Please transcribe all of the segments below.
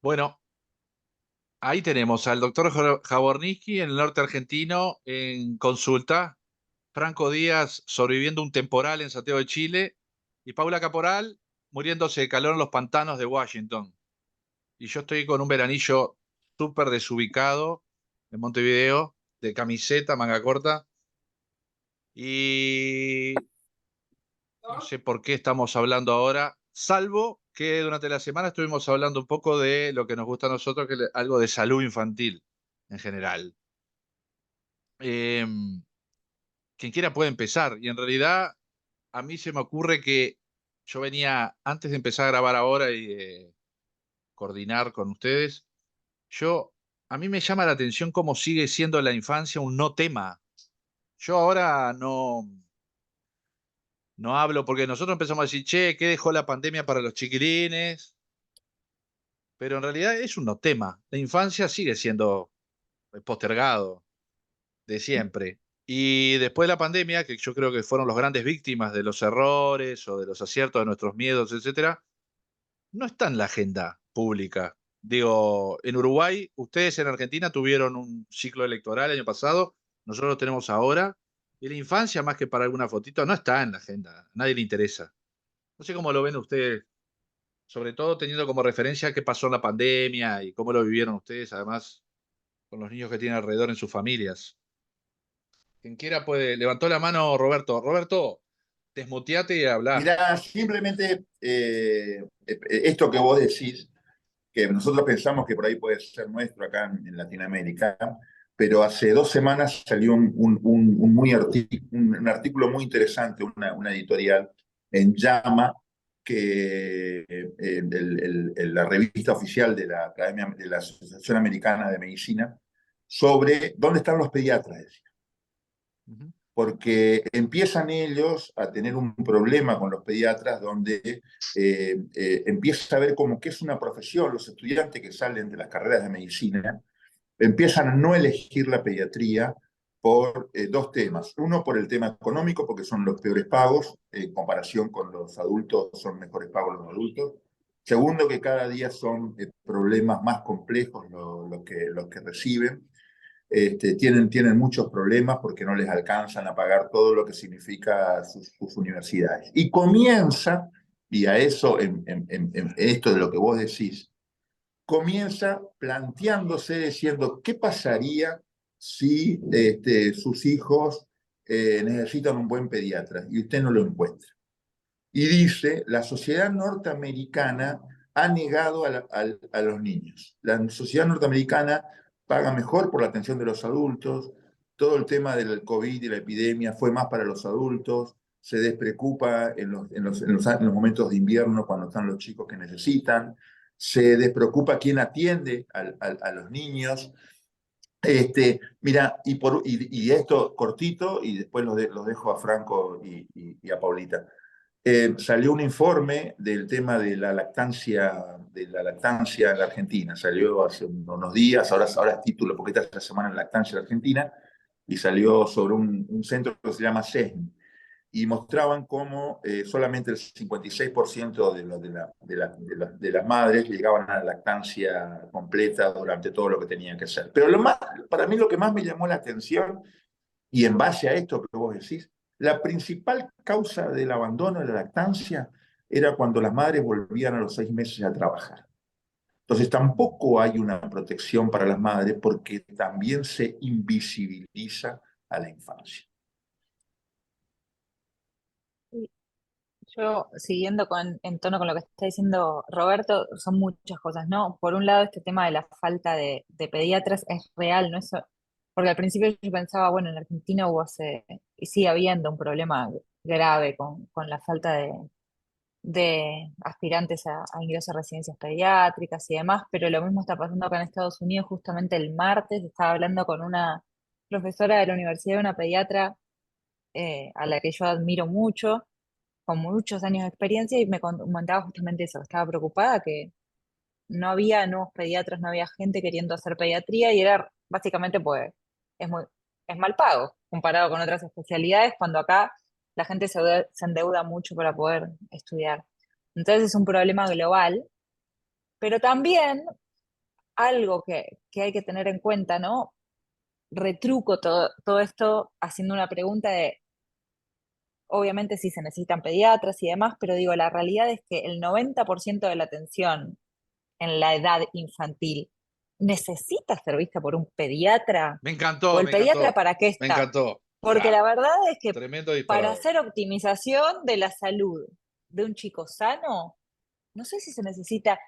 Bueno, ahí tenemos al doctor Jawornisky en el norte argentino en consulta, Franco Díaz sobreviviendo un temporal en Santiago de Chile y Paula Caporal muriéndose de calor en los pantanos de Washington. Y yo estoy con un veranillo súper desubicado en Montevideo, de camiseta, manga corta, y no sé por qué estamos hablando ahora, salvo que durante la semana estuvimos hablando un poco de lo que nos gusta a nosotros, que es algo de salud infantil en general. Eh, Quien quiera puede empezar, y en realidad a mí se me ocurre que yo venía, antes de empezar a grabar ahora y coordinar con ustedes, a mí me llama la atención cómo sigue siendo la infancia un no tema. Yo ahora no hablo porque nosotros empezamos a decir, che, ¿qué dejó la pandemia para los chiquilines? Pero en realidad es un no tema. La infancia sigue siendo postergado de siempre. Y después de la pandemia, que yo creo que fueron los grandes víctimas de los errores o de los aciertos de nuestros miedos, etcétera, no está en la agenda pública. Digo, en Uruguay, ustedes en Argentina tuvieron un ciclo electoral el año pasado, nosotros lo tenemos ahora, y la infancia, más que para alguna fotito, no está en la agenda, a nadie le interesa. No sé cómo lo ven ustedes, sobre todo teniendo como referencia qué pasó en la pandemia y cómo lo vivieron ustedes, además, con los niños que tienen alrededor en sus familias. Quien quiera puede, levantó la mano Roberto. Roberto, desmuteate y habla. Mirá, simplemente esto que vos decís, que nosotros pensamos que por ahí puede ser nuestro acá en Latinoamérica, pero hace 2 semanas salió un artículo muy interesante, una editorial en Llama, que la revista oficial de la Academia, de la Asociación Americana de Medicina, sobre dónde están los pediatras, Ujú. porque empiezan ellos a tener un problema con los pediatras donde empieza a ver como que es una profesión, los estudiantes que salen de las carreras de medicina empiezan a no elegir la pediatría por dos temas. Uno, por el tema económico, porque son los peores pagos, en comparación con los adultos, son mejores pagos los adultos. Segundo, que cada día son problemas más complejos los que reciben. Tienen muchos problemas porque no les alcanzan a pagar todo lo que significa sus universidades. Y comienza, y a eso, en esto de lo que vos decís, comienza planteándose diciendo, ¿qué pasaría si sus hijos necesitan un buen pediatra y usted no lo encuentra? Y dice, la sociedad norteamericana ha negado a los niños. La sociedad norteamericana paga mejor por la atención de los adultos, todo el tema del COVID y la epidemia fue más para los adultos, se despreocupa en los momentos de invierno cuando están los chicos que necesitan, se despreocupa quién atiende a los niños. Mira, y esto cortito, y después los dejo a Franco y a Paulita. Salió un informe del tema de la lactancia en la Argentina. Salió hace unos días, ahora es título porque esta es la semana en lactancia en la Argentina, y salió sobre un centro que se llama CESNI. Y mostraban cómo solamente el 56% de las madres llegaban a la lactancia completa durante todo lo que tenían que hacer. Pero para mí lo que más me llamó la atención, y en base a esto que vos decís, la principal causa del abandono de la lactancia era cuando las madres volvían a los 6 meses a trabajar. Entonces tampoco hay una protección para las madres porque también se invisibiliza a la infancia. Sí, yo, siguiendo en tono con lo que está diciendo Roberto, son muchas cosas, ¿no? Por un lado, este tema de la falta de pediatras es real, ¿no? Porque al principio yo pensaba, bueno, en Argentina y sigue habiendo un problema grave con la falta de aspirantes a ingreso a residencias pediátricas y demás, pero lo mismo está pasando acá en Estados Unidos. Justamente el martes estaba hablando con una profesora de la universidad, una pediatra a la que yo admiro mucho, con muchos años de experiencia, y me comentaba justamente eso, estaba preocupada que no había nuevos pediatras, no había gente queriendo hacer pediatría, y era básicamente pues es muy, es mal pago comparado con otras especialidades, cuando acá la gente se endeuda mucho para poder estudiar. Entonces es un problema global, pero también algo que hay que tener en cuenta, ¿no? Retruco todo esto haciendo una pregunta de, obviamente sí se necesitan pediatras y demás, pero digo, la realidad es que el 90% de la atención en la edad infantil necesita ser vista por un pediatra, Me o encantó, el me pediatra encantó, para qué me está. encantó. Porque Ah, la verdad es que tremendo para disparador. hacer optimización de la salud de un chico sano, no sé si se necesita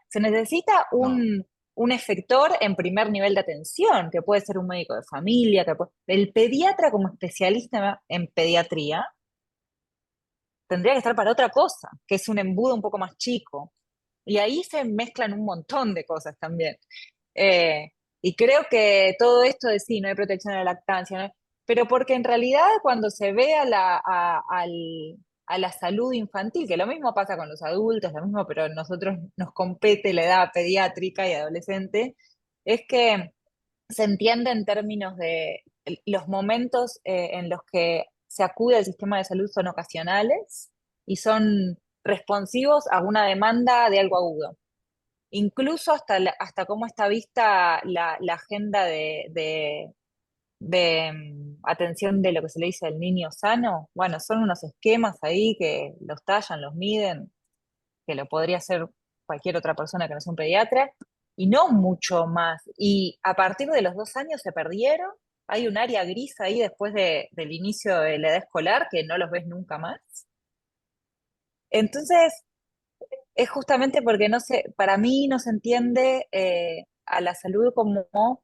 No, un efector en primer nivel de atención, que puede ser un médico de familia, el pediatra como especialista en pediatría tendría que estar para otra cosa, que es un embudo un poco más chico. Y ahí se mezclan un montón de cosas también. Eh, y creo que todo esto de sí, no hay protección de la lactancia, ¿no? Pero porque en realidad cuando se ve a la salud infantil, que lo mismo pasa con los adultos, lo mismo, pero a nosotros nos compete la edad pediátrica y adolescente, es que se entiende en términos de los momentos en los que se acude al sistema de salud son ocasionales y son responsivos a una demanda de algo agudo. Incluso hasta cómo está vista la agenda de atención de lo que se le dice el niño sano. Bueno, son unos esquemas ahí que los tallan, los miden, que lo podría hacer cualquier otra persona que no sea un pediatra, y no mucho más. Y a partir de los 2 años se perdieron. Hay un área gris ahí después del inicio de la edad escolar que no los ves nunca más. Entonces, es justamente porque no se, para mí no se entiende a la salud como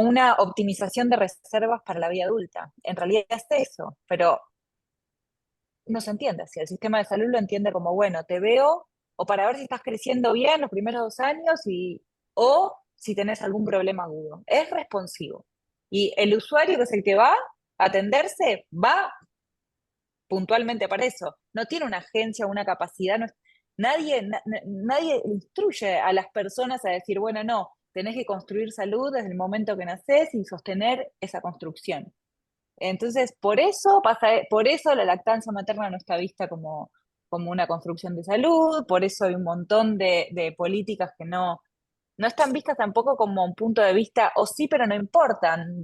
una optimización de reservas para la vida adulta. En realidad es eso, pero no se entiende así. El sistema de salud lo entiende como, bueno, te veo o para ver si estás creciendo bien los primeros 2 años o si tenés algún problema agudo. Es responsivo. Y el usuario, que es el que va a atenderse, va puntualmente para eso. No tiene una agencia, una capacidad. Nadie instruye a las personas a decir, bueno, no, tenés que construir salud desde el momento que nacés y sostener esa construcción. Entonces, por eso la lactancia materna no está vista como una construcción de salud, por eso hay un montón de políticas que no están vistas tampoco como un punto de vista, o sí, pero no importan,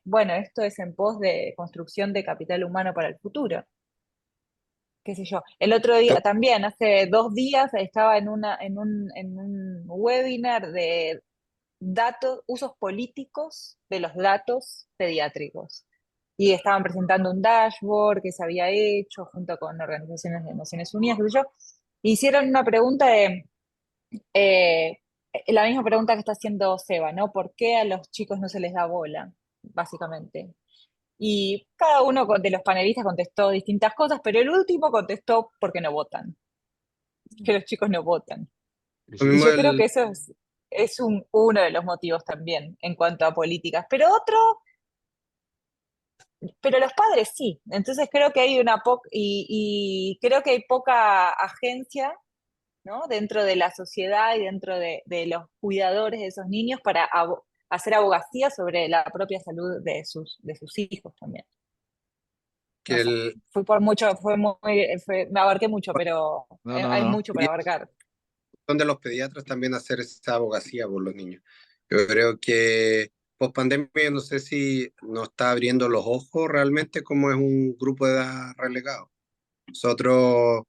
bueno, esto es en pos de construcción de capital humano para el futuro, qué sé yo. El otro día, también, hace 2 días, estaba en un webinar de usos políticos de los datos pediátricos. Y estaban presentando un dashboard que se había hecho junto con organizaciones de Naciones Unidas, qué sé yo. Hicieron una pregunta eh, la misma pregunta que está haciendo Seba, ¿no? ¿Por qué a los chicos no se les da bola, básicamente? Y cada uno de los panelistas contestó distintas cosas, pero el último contestó porque no votan, que los chicos no votan. Lo Y mismo yo creo el, que eso es uno de los motivos también en cuanto a políticas. Pero los padres sí. Entonces creo que hay y creo que hay poca agencia, ¿no? Dentro de la sociedad y dentro de los cuidadores de esos niños para hacer abogacía sobre la propia salud de sus hijos también. No que sé. el, Fui por mucho, me abarqué mucho, pero no, no, hay no. mucho para abarcar. son de los pediatras también hacer esa abogacía por los niños. Yo creo que post pandemia no sé si nos está abriendo los ojos realmente como es un grupo de edad relegado. Nosotros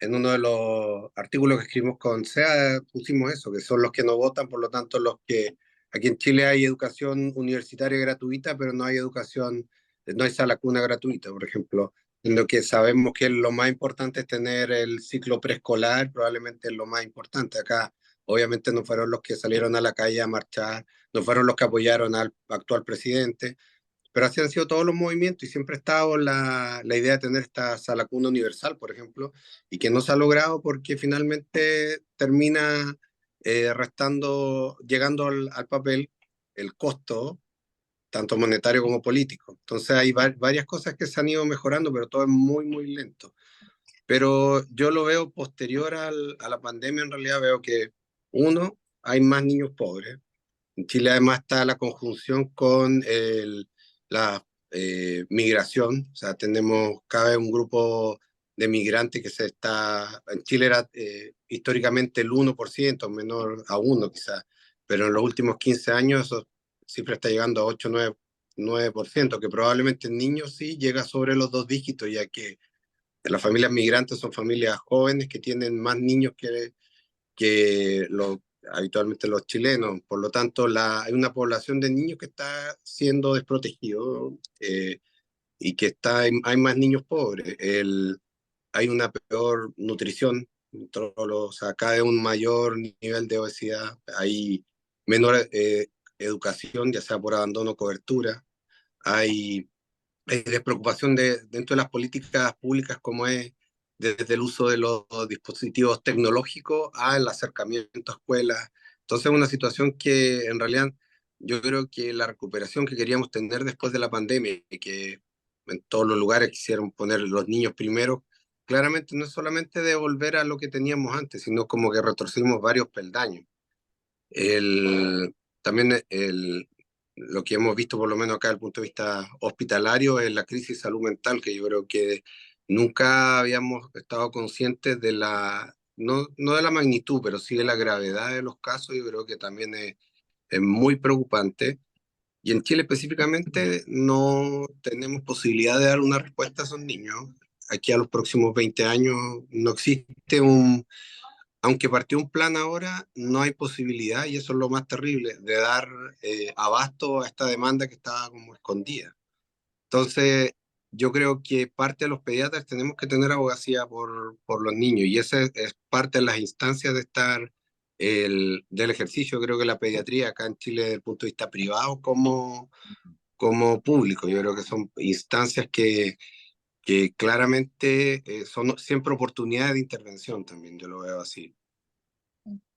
en uno de los artículos que escribimos con SEA pusimos eso, que son los que no votan, por lo tanto los que aquí en Chile hay educación universitaria gratuita, pero no hay educación, no hay sala cuna gratuita, por ejemplo, en lo que sabemos que lo más importante es tener el ciclo preescolar, probablemente es lo más importante. Acá obviamente no fueron los que salieron a la calle a marchar, no fueron los que apoyaron al actual presidente, pero así han sido todos los movimientos y siempre ha estado la idea de tener esta sala cuna universal, por ejemplo, y que no se ha logrado porque finalmente termina llegando al papel el costo, tanto monetario como político. Entonces hay varias cosas que se han ido mejorando, pero todo es muy, muy lento. Pero yo lo veo posterior a la pandemia, en realidad veo que, uno, hay más niños pobres. En Chile además está la conjunción con la migración, o sea, tenemos cada vez un grupo de migrantes que se está, en Chile era históricamente el 1%, menor a 1 quizás, pero en los últimos 15 años esa cifra está llegando a 8, 9%, que probablemente en niños sí llega sobre los 2 dígitos, ya que las familias migrantes son familias jóvenes que tienen más niños que habitualmente los chilenos. Por lo tanto, hay una población de niños que está siendo desprotegido, y que hay más niños pobres. Hay una peor nutrición, o sea, cada vez un mayor nivel de obesidad, hay menor educación, ya sea por abandono o cobertura, hay despreocupación dentro de las políticas públicas, como es desde el uso de los dispositivos tecnológicos al acercamiento a escuelas. Entonces es una situación que en realidad yo creo que la recuperación que queríamos tener después de la pandemia, y que en todos los lugares quisieron poner los niños primero, claramente no es solamente de volver a lo que teníamos antes, sino como que retrocedimos varios peldaños. También lo que hemos visto, por lo menos acá desde el punto de vista hospitalario, es la crisis de salud mental, que yo creo que nunca habíamos estado conscientes de no de la magnitud, pero sí de la gravedad de los casos. Yo creo que también es muy preocupante. Y en Chile específicamente no tenemos posibilidad de dar una respuesta a esos niños. Aquí a los próximos 20 años no existe aunque partió un plan ahora, no hay posibilidad, y eso es lo más terrible, de dar abasto a esta demanda que estaba como escondida. Entonces, yo creo que parte de los pediatras tenemos que tener abogacía por los niños, y esa es parte de las instancias de estar del ejercicio. Creo que la pediatría acá en Chile, desde el punto de vista privado como público, yo creo que son instancias que claramente son siempre oportunidades de intervención también, yo lo veo así.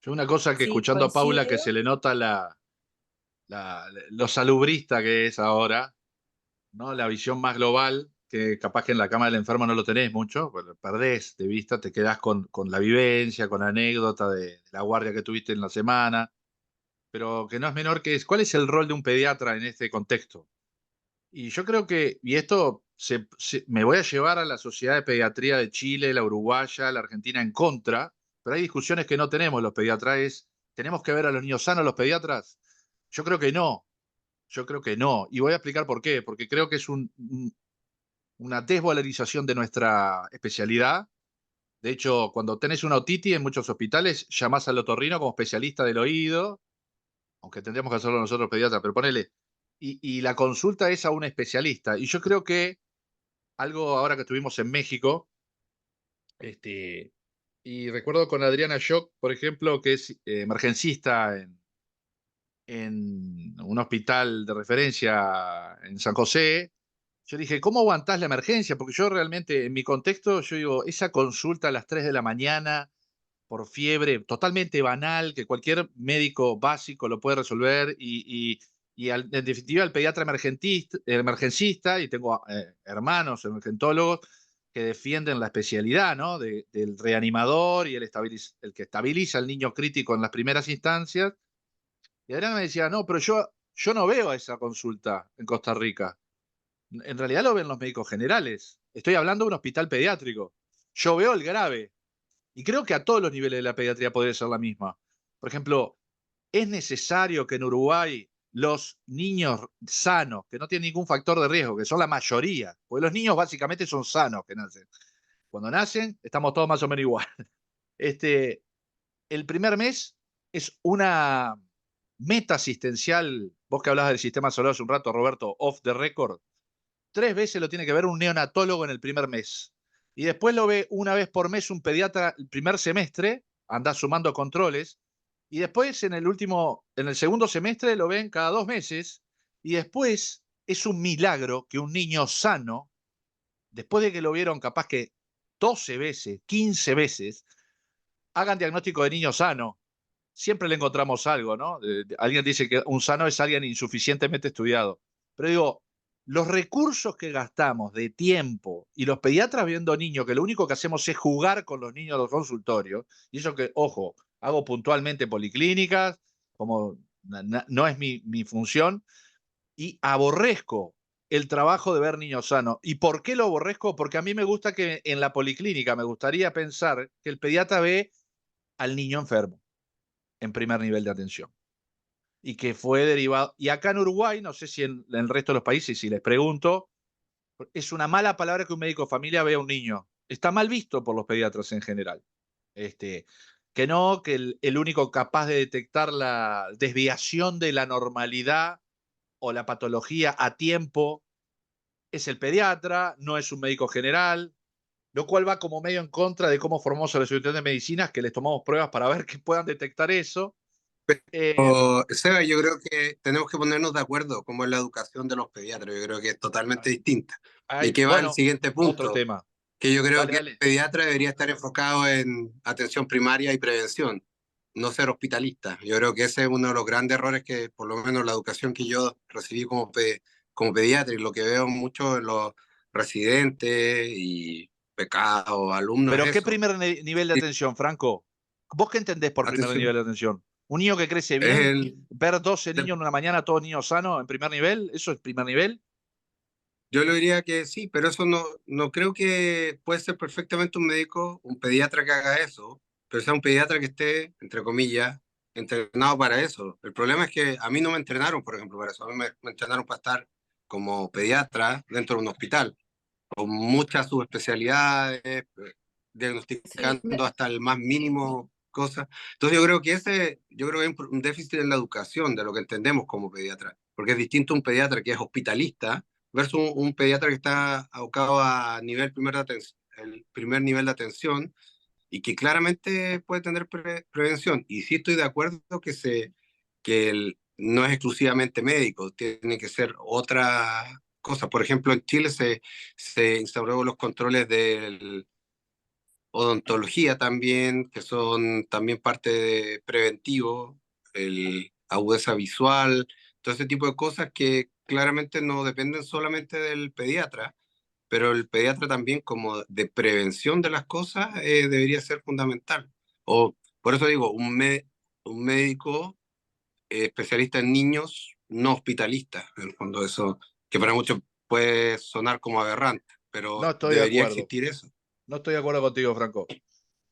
Yo una cosa que Sí, escuchando a Paula que coincido. se le nota lo salubrista que es ahora, ¿no? La visión más global, que capaz que en la cama del enfermo no lo tenés mucho, pues lo perdés de vista, te quedás con la vivencia, con la anécdota de la guardia que tuviste en la semana, pero que no es menor que ¿cuál es el rol de un pediatra en este contexto? Y yo creo que, y esto me voy a llevar a la Sociedad de Pediatría de Chile, la uruguaya, la argentina en contra, pero hay discusiones que no tenemos los pediatras. ¿Tenemos que ver a los niños sanos los pediatras? Yo creo que no, yo creo que no. Y voy a explicar por qué, porque creo que es una desvalorización de nuestra especialidad. De hecho, cuando tenés una otitis en muchos hospitales, llamás al otorrino como especialista del oído, aunque tendríamos que hacerlo nosotros pediatras, pero ponele. Y la consulta es a un especialista. Y yo creo que algo ahora que estuvimos en México, y recuerdo con Adriana Schock, por ejemplo, que es emergencista en un hospital de referencia en San José. Yo dije, ¿cómo aguantás la emergencia? Porque yo realmente, en mi contexto, yo digo, esa consulta a las 3 de la mañana por fiebre, totalmente banal, que cualquier médico básico lo puede resolver, en definitiva el pediatra emergencista, y tengo hermanos emergentólogos que defienden la especialidad, ¿no? Del reanimador y el que estabiliza al niño crítico en las primeras instancias. Y Adriana me decía, no, pero yo no veo esa consulta en Costa Rica. En realidad lo ven los médicos generales. Estoy hablando de un hospital pediátrico. Yo veo el grave. Y creo que a todos los niveles de la pediatría podría ser la misma. Por ejemplo, es necesario que en Uruguay los niños sanos, que no tienen ningún factor de riesgo, que son la mayoría, porque los niños básicamente son sanos que nacen. Cuando nacen, estamos todos más o menos igual. Este, el primer mes es una meta asistencial. Vos que hablabas del sistema solar hace un rato, Roberto, off the record, 3 veces lo tiene que ver un neonatólogo en el primer mes. Y después lo ve una vez por mes un pediatra el primer semestre, anda sumando controles. Y después en el segundo semestre lo ven cada 2 meses. Y después es un milagro que un niño sano, después de que lo vieron capaz que 12 veces, 15 veces, hagan diagnóstico de niño sano. Siempre le encontramos algo, ¿no? Alguien dice que un sano es alguien insuficientemente estudiado. Pero digo, los recursos que gastamos de tiempo y los pediatras viendo niños, que lo único que hacemos es jugar con los niños de los consultorios, y eso que, ojo, hago puntualmente policlínicas, como no es mi función, y aborrezco el trabajo de ver niños sanos. ¿Y por qué lo aborrezco? Porque a mí me gusta que en la policlínica, me gustaría pensar que el pediatra ve al niño enfermo en primer nivel de atención. Y que fue derivado. Y acá en Uruguay, no sé si en el resto de los países, si les pregunto, es una mala palabra que un médico de familia vea a un niño. Está mal visto por los pediatras en general. Que no, que el único capaz de detectar la desviación de la normalidad o la patología a tiempo es el pediatra, no es un médico general, lo cual va como medio en contra de cómo formamos a los estudiantes de medicina, que les tomamos pruebas para ver que puedan detectar eso. Seba, yo creo que tenemos que ponernos de acuerdo cómo es la educación de los pediatras. Yo creo que es totalmente distinta. Y que va al Bueno, siguiente otro punto, tema. que yo creo Dale, que el dale. pediatra debería estar enfocado en atención primaria y prevención, no ser hospitalista. Yo creo que ese es uno de los grandes errores que, por lo menos la educación que yo recibí como pediatra y lo que veo mucho en los residentes y becados, alumnos, Pero es ¿qué eso. primer nivel de atención, Franco? ¿Vos qué entendés por primer Atención, nivel de atención? ¿Un niño que crece es bien? el, ¿Ver 12 niños en una mañana, todos niños sanos en primer nivel? ¿Eso es primer nivel? yo le diría que sí, pero eso no creo que puede ser perfectamente un médico, un pediatra que haga eso, pero sea un pediatra que esté, entre comillas, entrenado para eso. El problema es que a mí no me entrenaron, por ejemplo, para eso. A mí me entrenaron para estar como pediatra dentro de un hospital, con muchas subespecialidades, Sí, diagnosticando hasta el más mínimo cosas. Entonces yo creo que hay un déficit en la educación de lo que entendemos como pediatra, porque es distinto un pediatra que es hospitalista versus un pediatra que está abocado a nivel el primer nivel de atención y que claramente puede tener prevención. Y sí estoy de acuerdo no es exclusivamente médico, tiene que ser otra cosa. Por ejemplo, en Chile se instauró los controles de odontología también, que son también parte de preventivo, el agudeza visual, todo ese tipo de cosas que claramente no dependen solamente del pediatra, pero el pediatra también como de prevención de las cosas debería ser fundamental. O por eso digo, un médico especialista en niños, no hospitalista, en el fondo eso, que para muchos puede sonar como aberrante, No pero estoy de debería acuerdo. existir eso. No estoy de acuerdo contigo, Franco.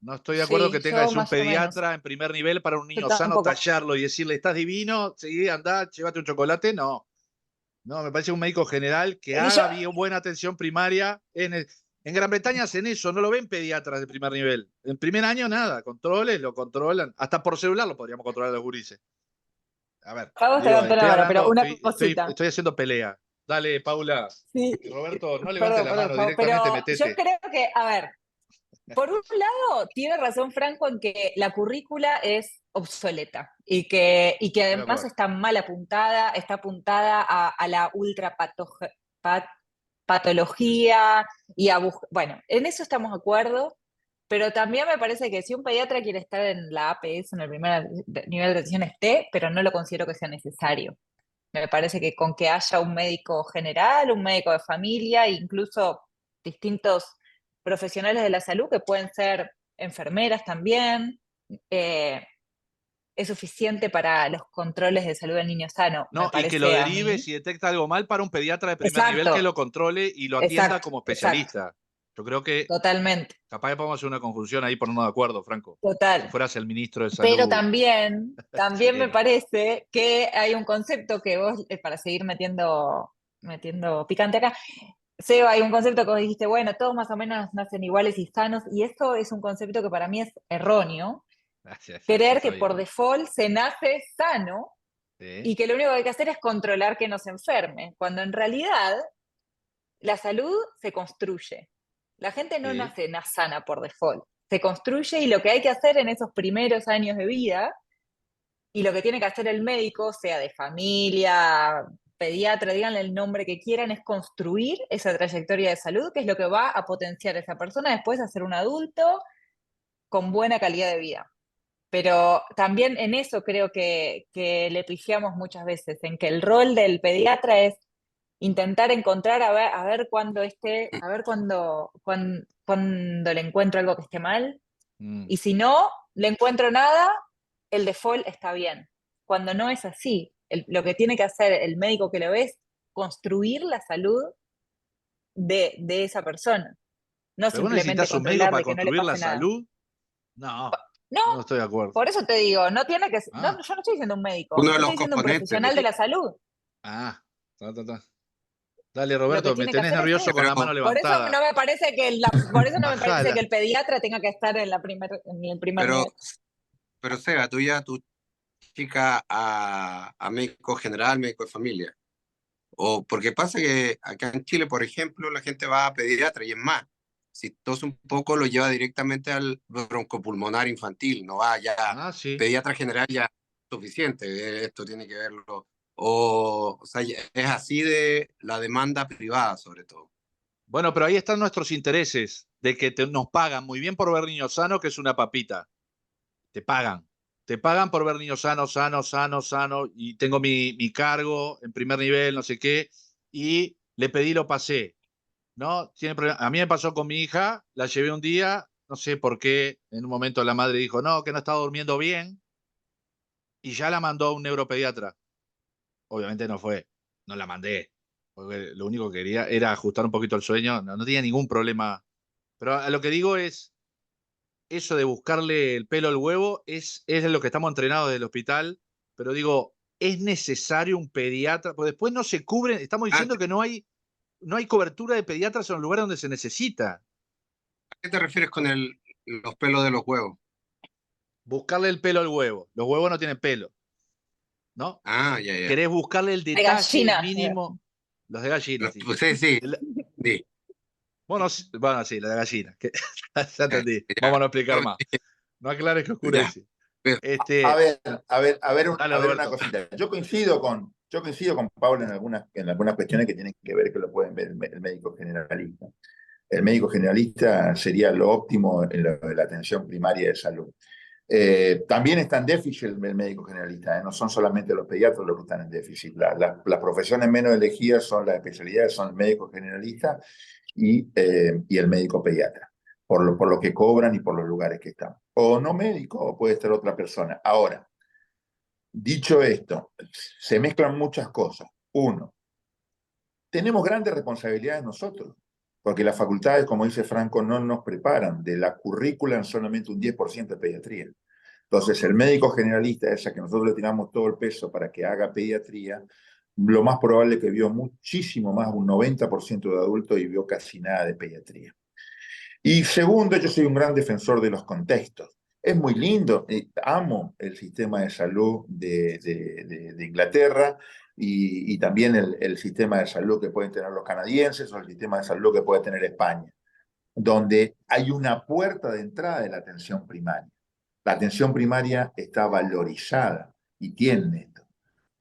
No estoy de acuerdo que sí, tenga que yo ser un más o menos. pediatra en primer nivel para un Yo niño sano, tampoco. tallarlo y decirle, estás divino, seguí, andá, llévate un chocolate. No. No, me parece un médico general que Y yo, haga bien, buena atención primaria. En Gran Bretaña hacen eso, no lo ven pediatras de primer nivel. En primer año nada, controles, lo controlan. Hasta por celular lo podríamos controlar a los gurises. A ver, Pablo está digo, cantando estoy ahora, pero hablando, una cosita. estoy haciendo pelea. Dale, Paula. Sí, Roberto, no levante perdón, la perdón, mano, Pau, pero directamente yo metete. creo que, a ver, por un lado, tiene razón Franco en que la currícula es obsoleta y que Estoy de además acuerdo. está mal apuntada, está apuntada a la patología y bueno, en eso estamos de acuerdo, pero también me parece que si un pediatra quiere estar en la APS, en el primer nivel de atención, esté, pero no lo considero que sea necesario. Me parece que con que haya un médico general, un médico de familia, incluso distintos profesionales de la salud que pueden ser enfermeras también, eh, es suficiente para los controles de salud del niño sano, me No, y que lo parece a derive mí. si detecta algo mal para un pediatra de primer nivel que Exacto, lo controle y lo atienda exacto, como exacto, especialista. Yo creo que totalmente, capaz que podemos hacer una conjunción ahí ponernos de acuerdo, Franco. Si total. fueras el ministro de Pero Salud también me chileno. parece que hay un concepto que vos, para seguir metiendo picante acá, Seba, hay un concepto que vos dijiste, bueno, todos más o menos nacen iguales y sanos, y eso es un concepto que para mí es erróneo. Ya Creer que sabía. por default se nace sano Sí, y que lo único que hay que hacer es controlar que no se enferme, cuando en realidad la salud se construye. La gente no sí. nace sana por default, se construye y lo que hay que hacer en esos primeros años de vida y lo que tiene que hacer el médico, sea de familia, pediatra, díganle el nombre que quieran, es construir esa trayectoria de salud, que es lo que va a potenciar a esa persona después a ser un adulto con buena calidad de vida. Pero también en eso creo que le pifiamos muchas veces, en que el rol del pediatra es intentar encontrar, a ver cuándo cuando le encuentro algo que esté mal, Mm. y si no le encuentro nada, el default está bien. Cuando no es así, lo que tiene que hacer el médico que lo ve es construir la salud de esa persona, no Pero vos simplemente necesitas un médico para controlarle que no le construir la pase nada. salud. No, No, no estoy de acuerdo. por eso te digo, no tiene que, no, Ah, yo no estoy diciendo un médico, Uno de estoy los diciendo un componentes, profesional de la salud. ah, ta. Dale, Lo que Roberto, me tiene que tenés hacer es nervioso con eso. la mano Por eso levantada. no me parece que por eso no me parece que Bajala. el pediatra tenga que estar en el primer pero, nivel. pero Seba, tú ya tu chica a médico general, médico de familia. O porque pasa que acá en Chile, por ejemplo, la gente va a pediatra y es más, si tose un poco lo lleva directamente al broncopulmonar infantil, no va ya Ah, sí. pediatra general ya es suficiente, esto tiene que verlo. O sea, es así de la demanda privada sobre todo. Bueno, pero ahí están nuestros intereses de que nos pagan muy bien por ver niños sanos, que es una papita. Te pagan. Te pagan por ver niños sanos, sanos, y tengo mi cargo en primer nivel, no sé qué, y le pedí, lo pasé. ¿No? Tiene problema. A mí me pasó con mi hija, la llevé un día, no sé por qué, en un momento la madre dijo, no, que no estaba durmiendo bien, y ya la mandó a un neuropediatra. Obviamente no fue, no la mandé, porque lo único que quería era ajustar un poquito el sueño, no tenía ningún problema. Pero a lo que digo es, eso de buscarle el pelo al huevo es de lo que estamos entrenados del hospital, pero digo, es necesario un pediatra, porque después no se cubren, estamos Ah, diciendo que no hay cobertura de pediatras en los lugares donde se necesita. ¿a qué te refieres con los pelos de los huevos? Buscarle el pelo al huevo. Los huevos no tienen pelo, ¿no? Ah, ya. Querés buscarle el De detalle gallina. mínimo. Los de gallina, sí. Pues sí, sí. Bueno, bueno, sí, los de gallina. Ya entendí. Ya, Vamos a no explicar no, más. No aclares que ya, oscurece. pero, A Este, ver, dale, a ver una Roberto. cosita. Yo coincido con Pablo en algunas cuestiones que tienen que ver, que lo pueden ver el médico generalista. El médico generalista sería lo óptimo en la atención primaria de salud. También está en déficit el médico generalista, no son solamente los pediatras los que están en déficit. Las profesiones menos elegidas son las especialidades, son el médico generalista y el médico pediatra, por lo que cobran y por los lugares que están. O no médico, o puede estar otra persona. Ahora, dicho esto, se mezclan muchas cosas. Uno, tenemos grandes responsabilidades nosotros, porque las facultades, como dice Franco, no nos preparan. De la currícula solamente un 10% de pediatría. Entonces, el médico generalista, esa que nosotros le tiramos todo el peso para que haga pediatría, lo más probable es que vio muchísimo más, un 90% de adultos y vio casi nada de pediatría. Y segundo, yo soy un gran defensor de los contextos. Es muy lindo, amo el sistema de salud de Inglaterra y también el sistema de salud que pueden tener los canadienses o el sistema de salud que puede tener España, donde hay una puerta de entrada de la atención primaria. La atención primaria está valorizada y tiene esto.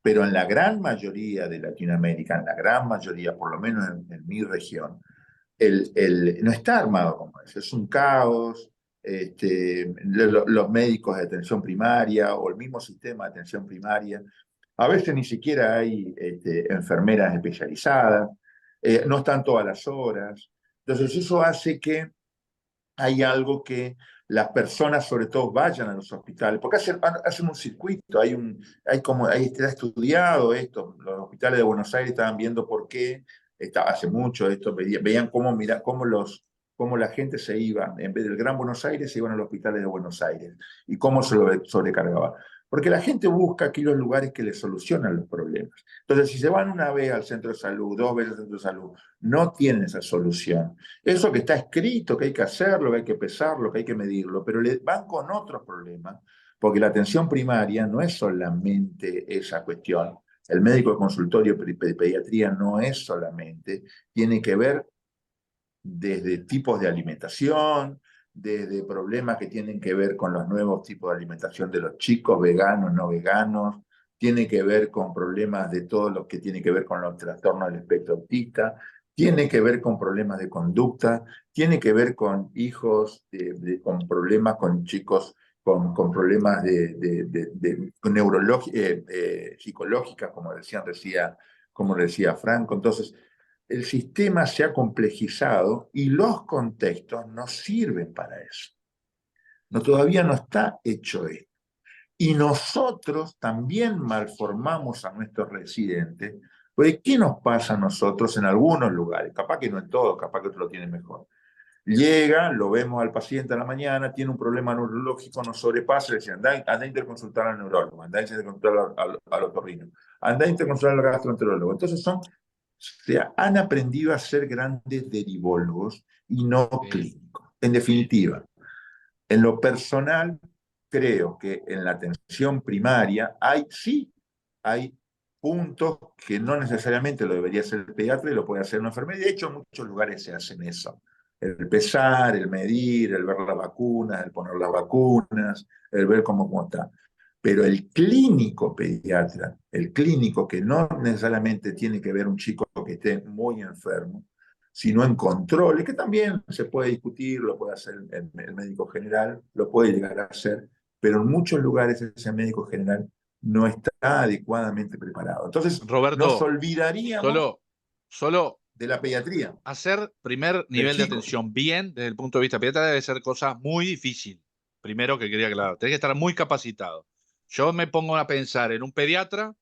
Pero en la gran mayoría de Latinoamérica, en la gran mayoría, por lo menos en mi región, no está armado como eso. Es un caos. Los médicos de atención primaria o el mismo sistema de atención primaria, a veces ni siquiera hay enfermeras especializadas, no están todas las horas. Entonces eso hace que hay algo que las personas sobre todo vayan a los hospitales, porque hacen un circuito, ahí está estudiado esto, los hospitales de Buenos Aires estaban viendo por qué, hace mucho esto, veían cómo la gente se iba, en vez del Gran Buenos Aires, se iban a los hospitales de Buenos Aires, y cómo se lo sobrecargaba. Porque la gente busca aquí los lugares que les solucionan los problemas. Entonces, si se van una vez al centro de salud, dos veces al centro de salud, no tienen esa solución. Eso que está escrito, que hay que hacerlo, que hay que pesarlo, que hay que medirlo, pero van con otros problemas, porque la atención primaria no es solamente esa cuestión. El médico de consultorio de pediatría no es solamente, tiene que ver desde tipos de alimentación, desde problemas que tienen que ver con los nuevos tipos de alimentación de los chicos, veganos, no veganos, tiene que ver con problemas de todo lo que tiene que ver con los trastornos del espectro autista, tiene que ver con problemas de conducta, tiene que ver con hijos con problemas, con chicos con problemas psicológicas, como decía Franco. Entonces, el sistema se ha complejizado y los contextos no sirven para eso. No, todavía no está hecho esto. Y nosotros también malformamos a nuestros residentes Porque ¿qué nos pasa a nosotros en algunos lugares? Capaz que no en todos, capaz que otros lo tienen mejor. Llega, lo vemos al paciente a la mañana, tiene un problema neurológico, nos sobrepasa, le dicen, anda a interconsultar al neurólogo, anda a interconsultar al otorrino, anda a interconsultar al gastroenterólogo. Entonces se han aprendido a ser grandes derivólogos y no clínicos. En definitiva, en lo personal, creo que en la atención primaria sí hay puntos que no necesariamente lo debería hacer el pediatra y lo puede hacer una enfermera. De hecho, en muchos lugares se hacen eso. El pesar, el medir, el ver las vacunas, el poner las vacunas, el ver cómo está. Pero el clínico pediatra, el clínico que no necesariamente tiene que ver un chico que esté muy enfermo, sino en control, y que también se puede discutir, lo puede hacer el médico general, lo puede llegar a hacer, pero en muchos lugares ese médico general no está adecuadamente preparado. Entonces, nos Roberto, olvidaríamos solo de la pediatría, hacer primer del nivel de chico. atención bien desde el punto de vista pediatra debe ser cosa muy difícil. Primero que quería aclarar, tenés que estar muy capacitado. Yo me pongo a pensar en un pediatra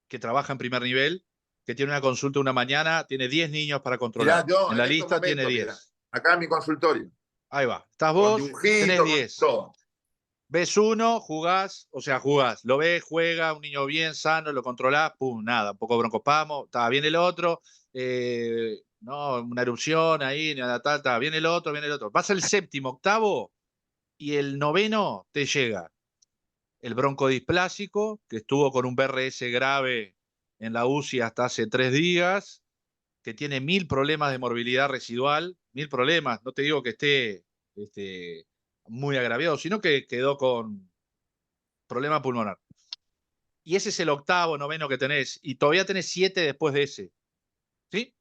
que trabaja en primer nivel, que tiene una consulta una mañana, tiene 10 niños para Mirá, controlar. yo En en la estos lista tiene momentos, mirá, 10. acá en mi consultorio, Ahí va. Estás con vos, tenés dibujitos, con 10. todo. Ves uno, jugás, o sea, jugás, lo ves, juega, un niño bien sano, lo controlás, pum, nada, un poco broncopamo, estaba bien el otro, no, una erupción ahí, nada, tal, estaba bien el otro, bien el otro. Pasa el séptimo, octavo, y el noveno te llega el broncodisplásico, que estuvo con un BRS grave en la UCI hasta hace 3 días, que tiene 1000 problemas de morbilidad residual, 1000 problemas, no te digo que esté muy agraviado, sino que quedó con problema pulmonar. Y ese es el octavo, noveno que tenés, y todavía tenés 7 después de ese. ¿Sí?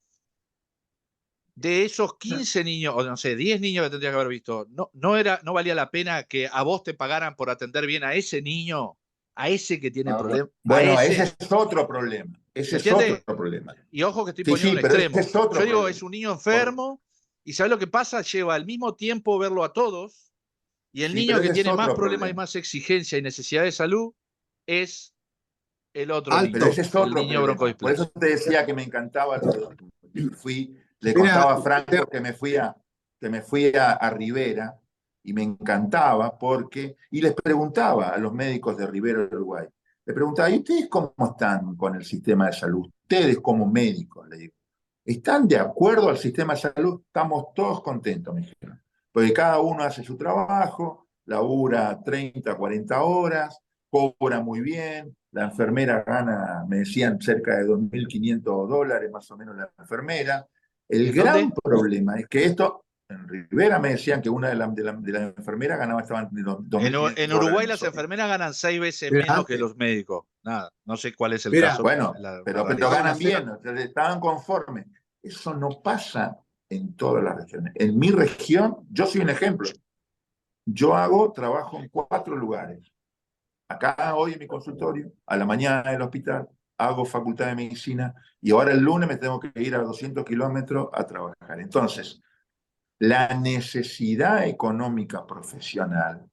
De esos 15 niños, o no sé, 10 niños que tendría que haber visto, no valía la pena que a vos te pagaran por atender bien a ese niño, a ese que tiene problema, a Bueno, ese ese, es otro problema. ¿se Ese es otro entiende? problema. Y ojo que estoy Sí, poniendo sí, un pero ese extremo. es otro Yo digo, es problema. un niño enfermo, y ¿sabes lo que pasa? Lleva al mismo tiempo verlo a todos, y el Sí, niño pero que ese es tiene más otro problemas y problema. más exigencia y necesidad de salud es el otro Pero niño, Alto. ese es el otro niño problema. Por eso broncodisplásico. te decía que me encantaba. Le Mira, contaba a Franco que me fui a Rivera y me encantaba porque, y les preguntaba a los médicos de Rivera, Uruguay, les preguntaba, ¿y ustedes cómo están con el sistema de salud? Ustedes como médicos, le digo, ¿están de acuerdo al sistema de salud? Estamos todos contentos, me dijeron, porque cada uno hace su trabajo, labura 30, 40 horas, cobra muy bien, la enfermera gana, me decían, cerca de $2.500 más o menos la enfermera. El ¿En gran dónde? problema es que esto, en Rivera me decían que una de las enfermeras ganaba, estaban En $2.500 Uruguay las mensuales. enfermeras ganan 6 veces mira, menos que antes, los médicos. Nada, no sé cuál es el mira, caso, Bueno, la pero realidad. ganan hacer, bien, o sea, estaban conformes. Eso no pasa en todas las regiones. En mi región, yo soy un ejemplo. Trabajo en 4 lugares. Acá hoy en mi consultorio, a la mañana en el hospital, hago facultad de medicina y ahora el lunes me tengo que ir a 200 kilómetros a trabajar. Entonces, la necesidad económica profesional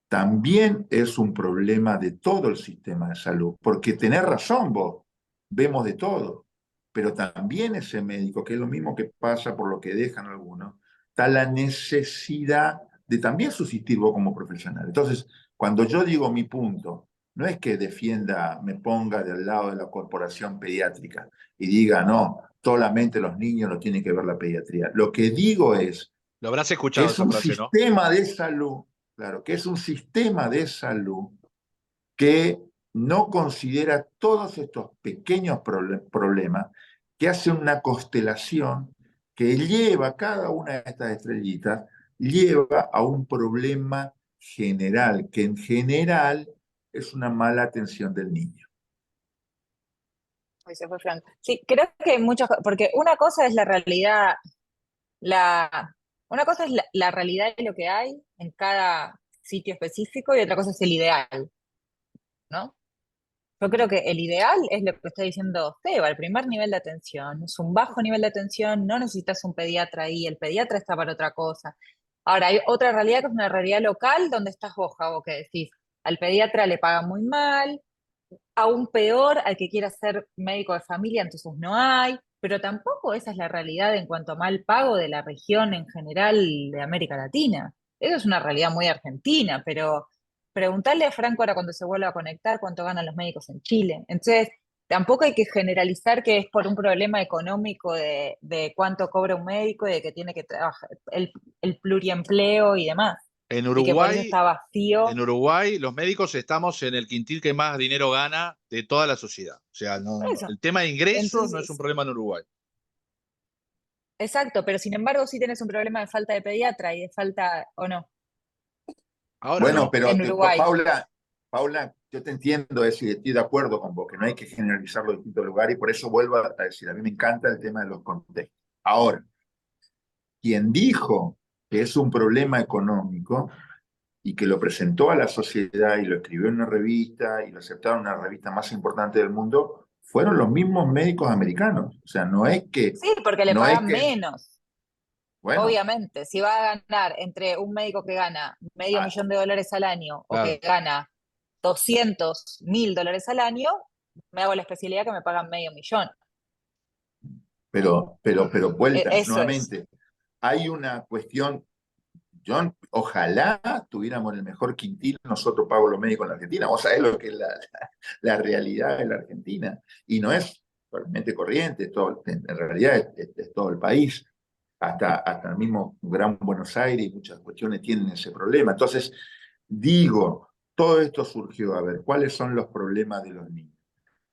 también es un problema de todo el sistema de salud, porque tenés razón vos, vemos de todo, pero también ese médico, que es lo mismo que pasa por lo que dejan algunos, está la necesidad de también subsistir vos como profesional. Entonces, cuando yo digo mi punto, no es que defienda, me ponga del lado de la corporación pediátrica y diga, no, solamente los niños lo tienen que ver la pediatría. Lo que digo es Lo habrás que escuchado es esa un frase, ¿no? sistema de salud, claro, que es un sistema de salud que no considera todos estos pequeños problemas, que hace una constelación que lleva cada una de estas estrellitas, lleva a un problema general, que en general es una mala atención del niño. Ahí se fue Frank. Sí, creo que hay muchas cosas, porque una cosa es la realidad, una cosa es la realidad de lo que hay en cada sitio específico y otra cosa es el ideal, ¿no? Yo creo que el ideal es lo que está diciendo Seba, el primer nivel de atención. Es un bajo nivel de atención, no necesitas un pediatra ahí, el pediatra está para otra cosa. Ahora, hay otra realidad que es una realidad local donde estás vos, Javo, que decís, al pediatra le pagan muy mal, aún peor al que quiera ser médico de familia, entonces no hay, pero tampoco esa es la realidad en cuanto a mal pago de la región en general de América Latina. Eso es una realidad muy argentina, pero preguntarle a Franco ahora cuando se vuelva a conectar cuánto ganan los médicos en Chile. Entonces, tampoco hay que generalizar que es por un problema económico de cuánto cobra un médico y de que tiene que trabajar el pluriempleo y demás, En y que por eso Uruguay, está vacío. en Uruguay, los médicos estamos en el quintil que más dinero gana de toda la sociedad. O sea, Eso. el tema de ingresos no es un Entonces, problema en Uruguay. exacto, pero sin embargo sí tenés un problema de falta de pediatra y de falta, ¿o no? Ahora Bueno, no. pero En Uruguay. Paula, yo te entiendo eso y estoy de acuerdo con vos, que no hay que generalizar los distintos lugares y por eso vuelvo a decir, a mí me encanta el tema de los contextos. Ahora, quien dijo que es un problema económico y que lo presentó a la sociedad y lo escribió en una revista y lo aceptaron en una revista más importante del mundo, fueron los mismos médicos americanos. O sea, Sí, porque le no es pagan que, menos, bueno, obviamente. Si va a ganar entre un médico que gana medio ah, millón de dólares al año o que Claro. gana 200.000 dólares al año, me hago la especialidad que me pagan medio millón. pero vuelta, Eso es. nuevamente, hay una cuestión. Yo, ojalá tuviéramos el mejor quintil nosotros pagos los médicos en la Argentina. Vos sabés lo que es la realidad de la Argentina. Y no es solamente Corrientes, en realidad es todo el país. Hasta el mismo Gran Buenos Aires y muchas cuestiones tienen ese problema. Entonces, digo, todo esto surgió a ver cuáles son los problemas de los niños.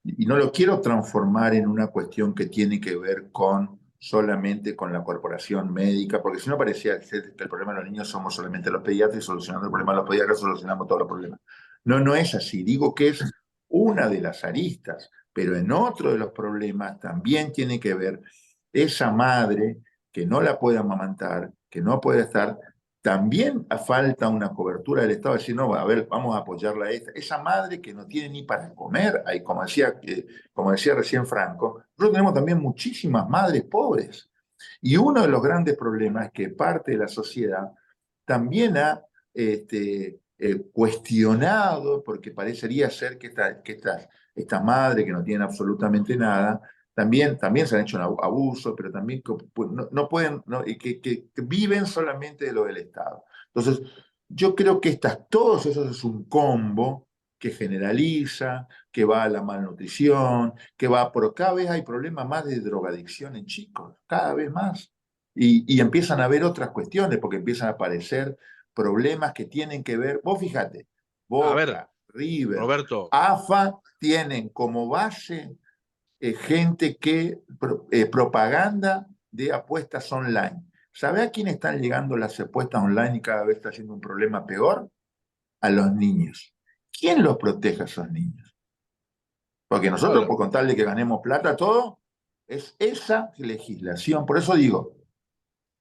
Y no lo quiero transformar en una cuestión que tiene que ver con solamente con la corporación médica, porque si no parecía ser que el problema de los niños somos solamente los pediatras y solucionando el problema de los pediatras solucionamos todos los problemas. No, no es así. Digo que es una de las aristas, pero en otro de los problemas también tiene que ver esa madre que no la puede amamantar, que no puede estar, también falta una cobertura del Estado, decir, no, a ver, vamos a apoyarla a esa madre que no tiene ni para comer, ahí, como decía recién Franco, nosotros tenemos también muchísimas madres pobres. Y uno de los grandes problemas es que parte de la sociedad también ha cuestionado, porque parecería ser que esta madre que no tiene absolutamente nada, también se han hecho abusos, pero también no pueden, no, y que viven solamente de lo del Estado. Entonces, yo creo que todos esos es un combo que generaliza, que va a la malnutrición, pero cada vez hay problemas más de drogadicción en chicos, cada vez más. Y empiezan a haber otras cuestiones, porque empiezan a aparecer problemas que tienen que ver, vos fíjate, A ver, Boca, River, Roberto, AFA tienen como base gente que propaganda de apuestas online. ¿Sabe a quién están llegando las apuestas online y cada vez está siendo un problema peor? A los niños. ¿Quién los protege a esos niños? Porque nosotros, no, por contarle que ganemos plata, todo, es esa legislación. Por eso digo,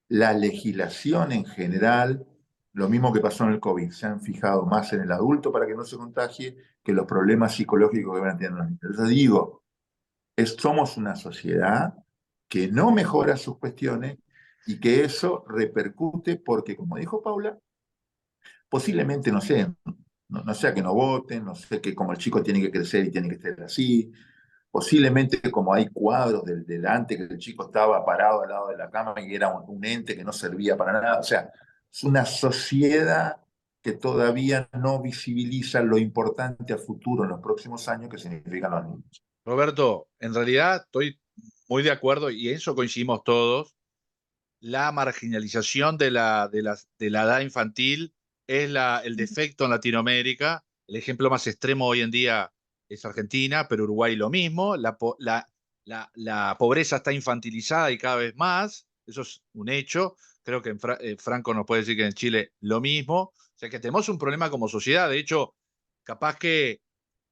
la legislación en general, lo mismo que pasó en el COVID, se han fijado más en el adulto para que no se contagie que los problemas psicológicos que van a tener los niños. Entonces digo, somos una sociedad que no mejora sus cuestiones y que eso repercute porque, como dijo Paula, posiblemente, no sé, no sea que no voten, no sé que como el chico tiene que crecer y tiene que ser así, posiblemente como hay cuadros delante que el chico estaba parado al lado de la cama y era un ente que no servía para nada. O sea, es una sociedad que todavía no visibiliza lo importante a futuro en los próximos años que significan los niños. Roberto, en realidad estoy muy de acuerdo y en eso coincidimos todos. La marginalización de la edad infantil es el defecto en Latinoamérica. El ejemplo más extremo hoy en día es Argentina, pero Uruguay lo mismo. La pobreza está infantilizada y cada vez más. Eso es un hecho. Creo que Franco nos puede decir que en Chile lo mismo. O sea que tenemos un problema como sociedad. De hecho, capaz que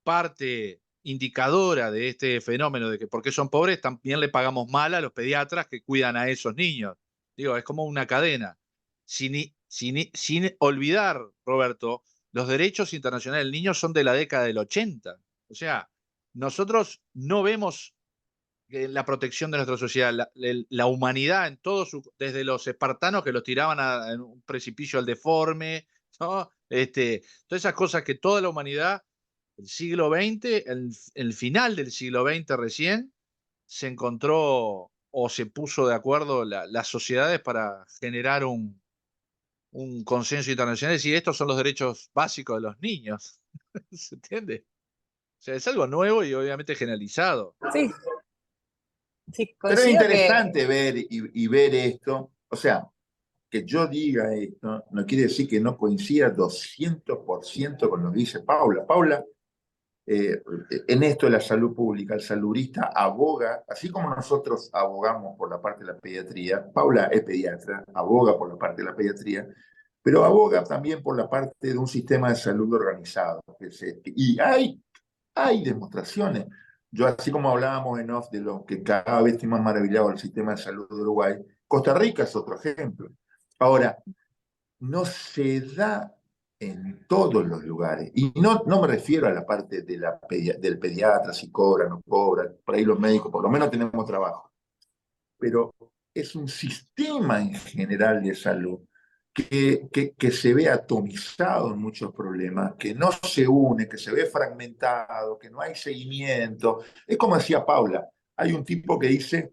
parte indicadora de este fenómeno de que por qué son pobres, también le pagamos mal a los pediatras que cuidan a esos niños. Digo, es como una cadena. Sin olvidar, Roberto, los derechos internacionales del niño son de la década del 80. O sea, nosotros no vemos la protección de nuestra sociedad, la humanidad en todo desde los espartanos que los tiraban en un precipicio al deforme, ¿no? Todas esas cosas que toda la humanidad El siglo XX, el final del siglo XX recién, se encontró o se puso de acuerdo las sociedades para generar un consenso internacional y decir, estos son los derechos básicos de los niños. ¿Se entiende? O sea, es algo nuevo y obviamente generalizado. Sí, sí, Pero es coincido que interesante ver y ver esto. O sea, que yo diga esto no quiere decir que no coincida 200% con lo que dice Paula. Paula, en esto de la salud pública, el saludista aboga, así como nosotros abogamos por la parte de la pediatría, Paula es pediatra, aboga por la parte de la pediatría, pero aboga también por la parte de un sistema de salud organizado. Y hay demostraciones. Yo, así como hablábamos en off de lo que cada vez estoy más maravillado del sistema de salud de Uruguay, Costa Rica es otro ejemplo. Ahora, no se da en todos los lugares. Y no me refiero a la parte de del pediatra, si cobra, no cobra, por ahí los médicos por lo menos tenemos trabajo. Pero es un sistema en general de salud que se ve atomizado en muchos problemas, que no se une, que se ve fragmentado, que no hay seguimiento. Es como decía Paula, hay un tipo que dice,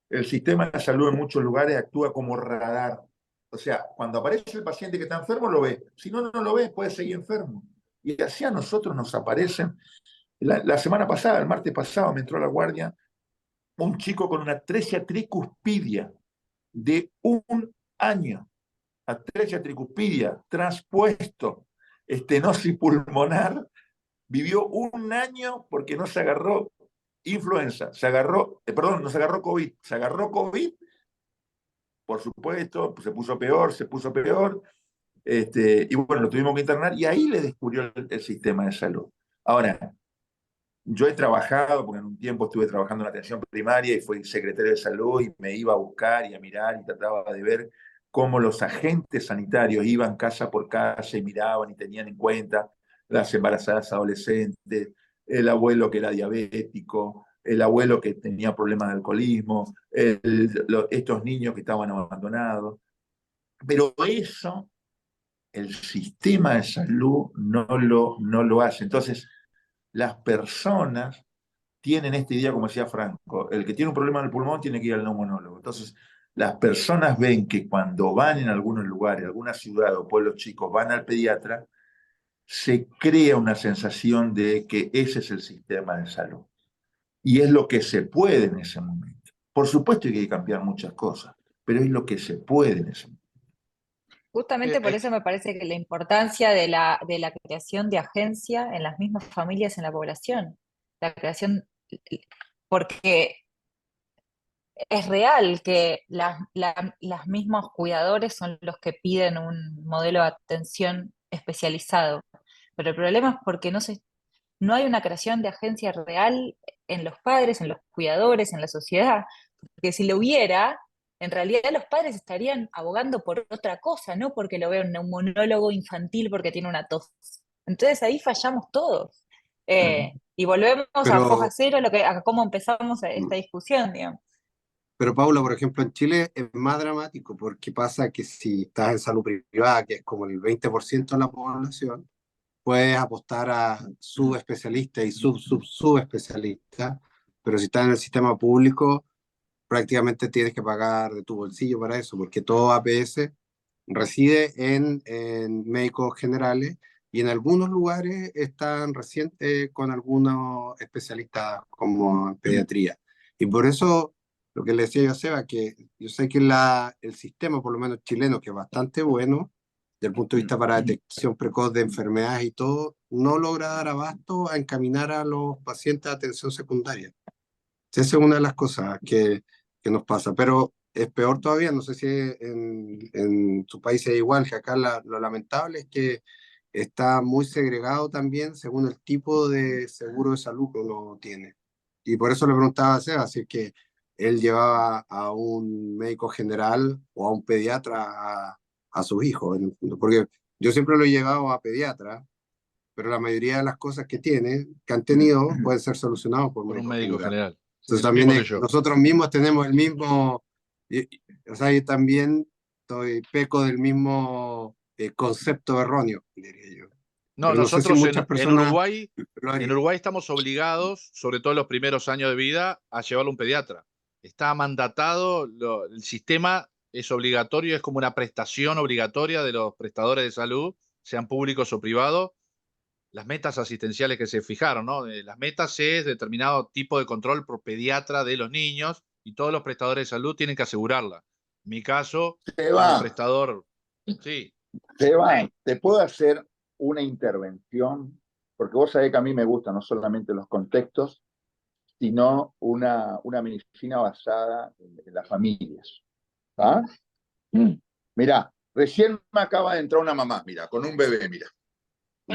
el sistema de salud en muchos lugares actúa como radar. O sea, cuando aparece el paciente que está enfermo, lo ve. Si no, no lo ve, puede seguir enfermo. Y así a nosotros nos aparecen. La semana pasada, el martes pasado, me entró a la guardia un chico con una atresia tricuspidia de 1 año. Atresia tricuspidia, traspuesto, estenosis pulmonar, vivió 1 año porque no se agarró influenza, perdón, no se agarró COVID, se agarró COVID, por supuesto, pues se puso peor, y bueno, lo tuvimos que internar y ahí le descubrió el sistema de salud. Ahora, yo he trabajado, porque en un tiempo estuve trabajando en la atención primaria y fui secretario de salud y me iba a buscar y a mirar y trataba de ver cómo los agentes sanitarios iban casa por casa y miraban y tenían en cuenta las embarazadas adolescentes, el abuelo que era diabético, el abuelo que tenía problemas de alcoholismo, estos niños que estaban abandonados. Pero eso, el sistema de salud no lo hace. Entonces, las personas tienen esta idea, como decía Franco, el que tiene un problema en el pulmón tiene que ir al neumonólogo. Entonces, las personas ven que cuando van en algunos lugares, alguna ciudad o pueblos chicos, van al pediatra, se crea una sensación de que ese es el sistema de salud. Y es lo que se puede en ese momento. Por supuesto que hay que cambiar muchas cosas, pero es lo que se puede en ese momento. justamente por eso me parece que la importancia de la creación de agencia en las mismas familias, en la población, la creación, porque es real que las mismos cuidadores son los que piden un modelo de atención especializado, pero el problema es porque no hay una creación de agencia real en los padres, en los cuidadores, en la sociedad, porque si lo hubiera, en realidad los padres estarían abogando por otra cosa, no porque lo vea un monólogo infantil porque tiene una tos. Entonces ahí fallamos todos. Y volvemos a foja Pero, cero, a cómo empezamos esta discusión, digamos. pero Paula, por ejemplo, en Chile es más dramático porque pasa que si estás en salud privada, que es como el 20% de la población, puedes apostar a subespecialistas y subespecialistas, pero si estás en el sistema público, prácticamente tienes que pagar de tu bolsillo para eso, porque todo APS reside en médicos generales y en algunos lugares están recientes con algunos especialistas como en pediatría. Y por eso, lo que le decía yo a Seba, que yo sé que el sistema, por lo menos chileno, que es bastante bueno, desde el punto de vista para detección precoz de enfermedades y todo, no logra dar abasto a encaminar a los pacientes a atención secundaria. Esa es una de las cosas que nos pasa, pero es peor todavía, no sé si en su país es igual, que acá lo lamentable es que está muy segregado también según el tipo de seguro de salud que uno tiene. Y por eso le preguntaba a Seba si es que él llevaba a un médico general o a un pediatra a sus hijos, en el fondo. Porque yo siempre lo he llevado a pediatra, pero la mayoría de las cosas que han tenido, pueden ser solucionadas por Por un médico médico general. general. Sí, Entonces lo también mismo que yo. nosotros mismos tenemos el mismo, o sea, yo también peco del mismo concepto erróneo, diría yo. No, Pero no sé si nosotros muchas personas lo en harían. Uruguay estamos obligados, sobre todo en los primeros años de vida, a llevarlo a un pediatra. Está mandatado, el sistema es obligatorio, es como una prestación obligatoria de los prestadores de salud, sean públicos o privados, las metas asistenciales que se fijaron, ¿no? Las metas es determinado tipo de control por pediatra de los niños y todos los prestadores de salud tienen que asegurarla. En mi caso, como Seba, prestador, sí, Seba, ¿te puedo hacer una intervención? Porque vos sabés que a mí me gustan no solamente los contextos, sino una medicina basada en las familias. ¿Ah? Mirá, recién me acaba de entrar una mamá, mira, con un bebé, mira. Y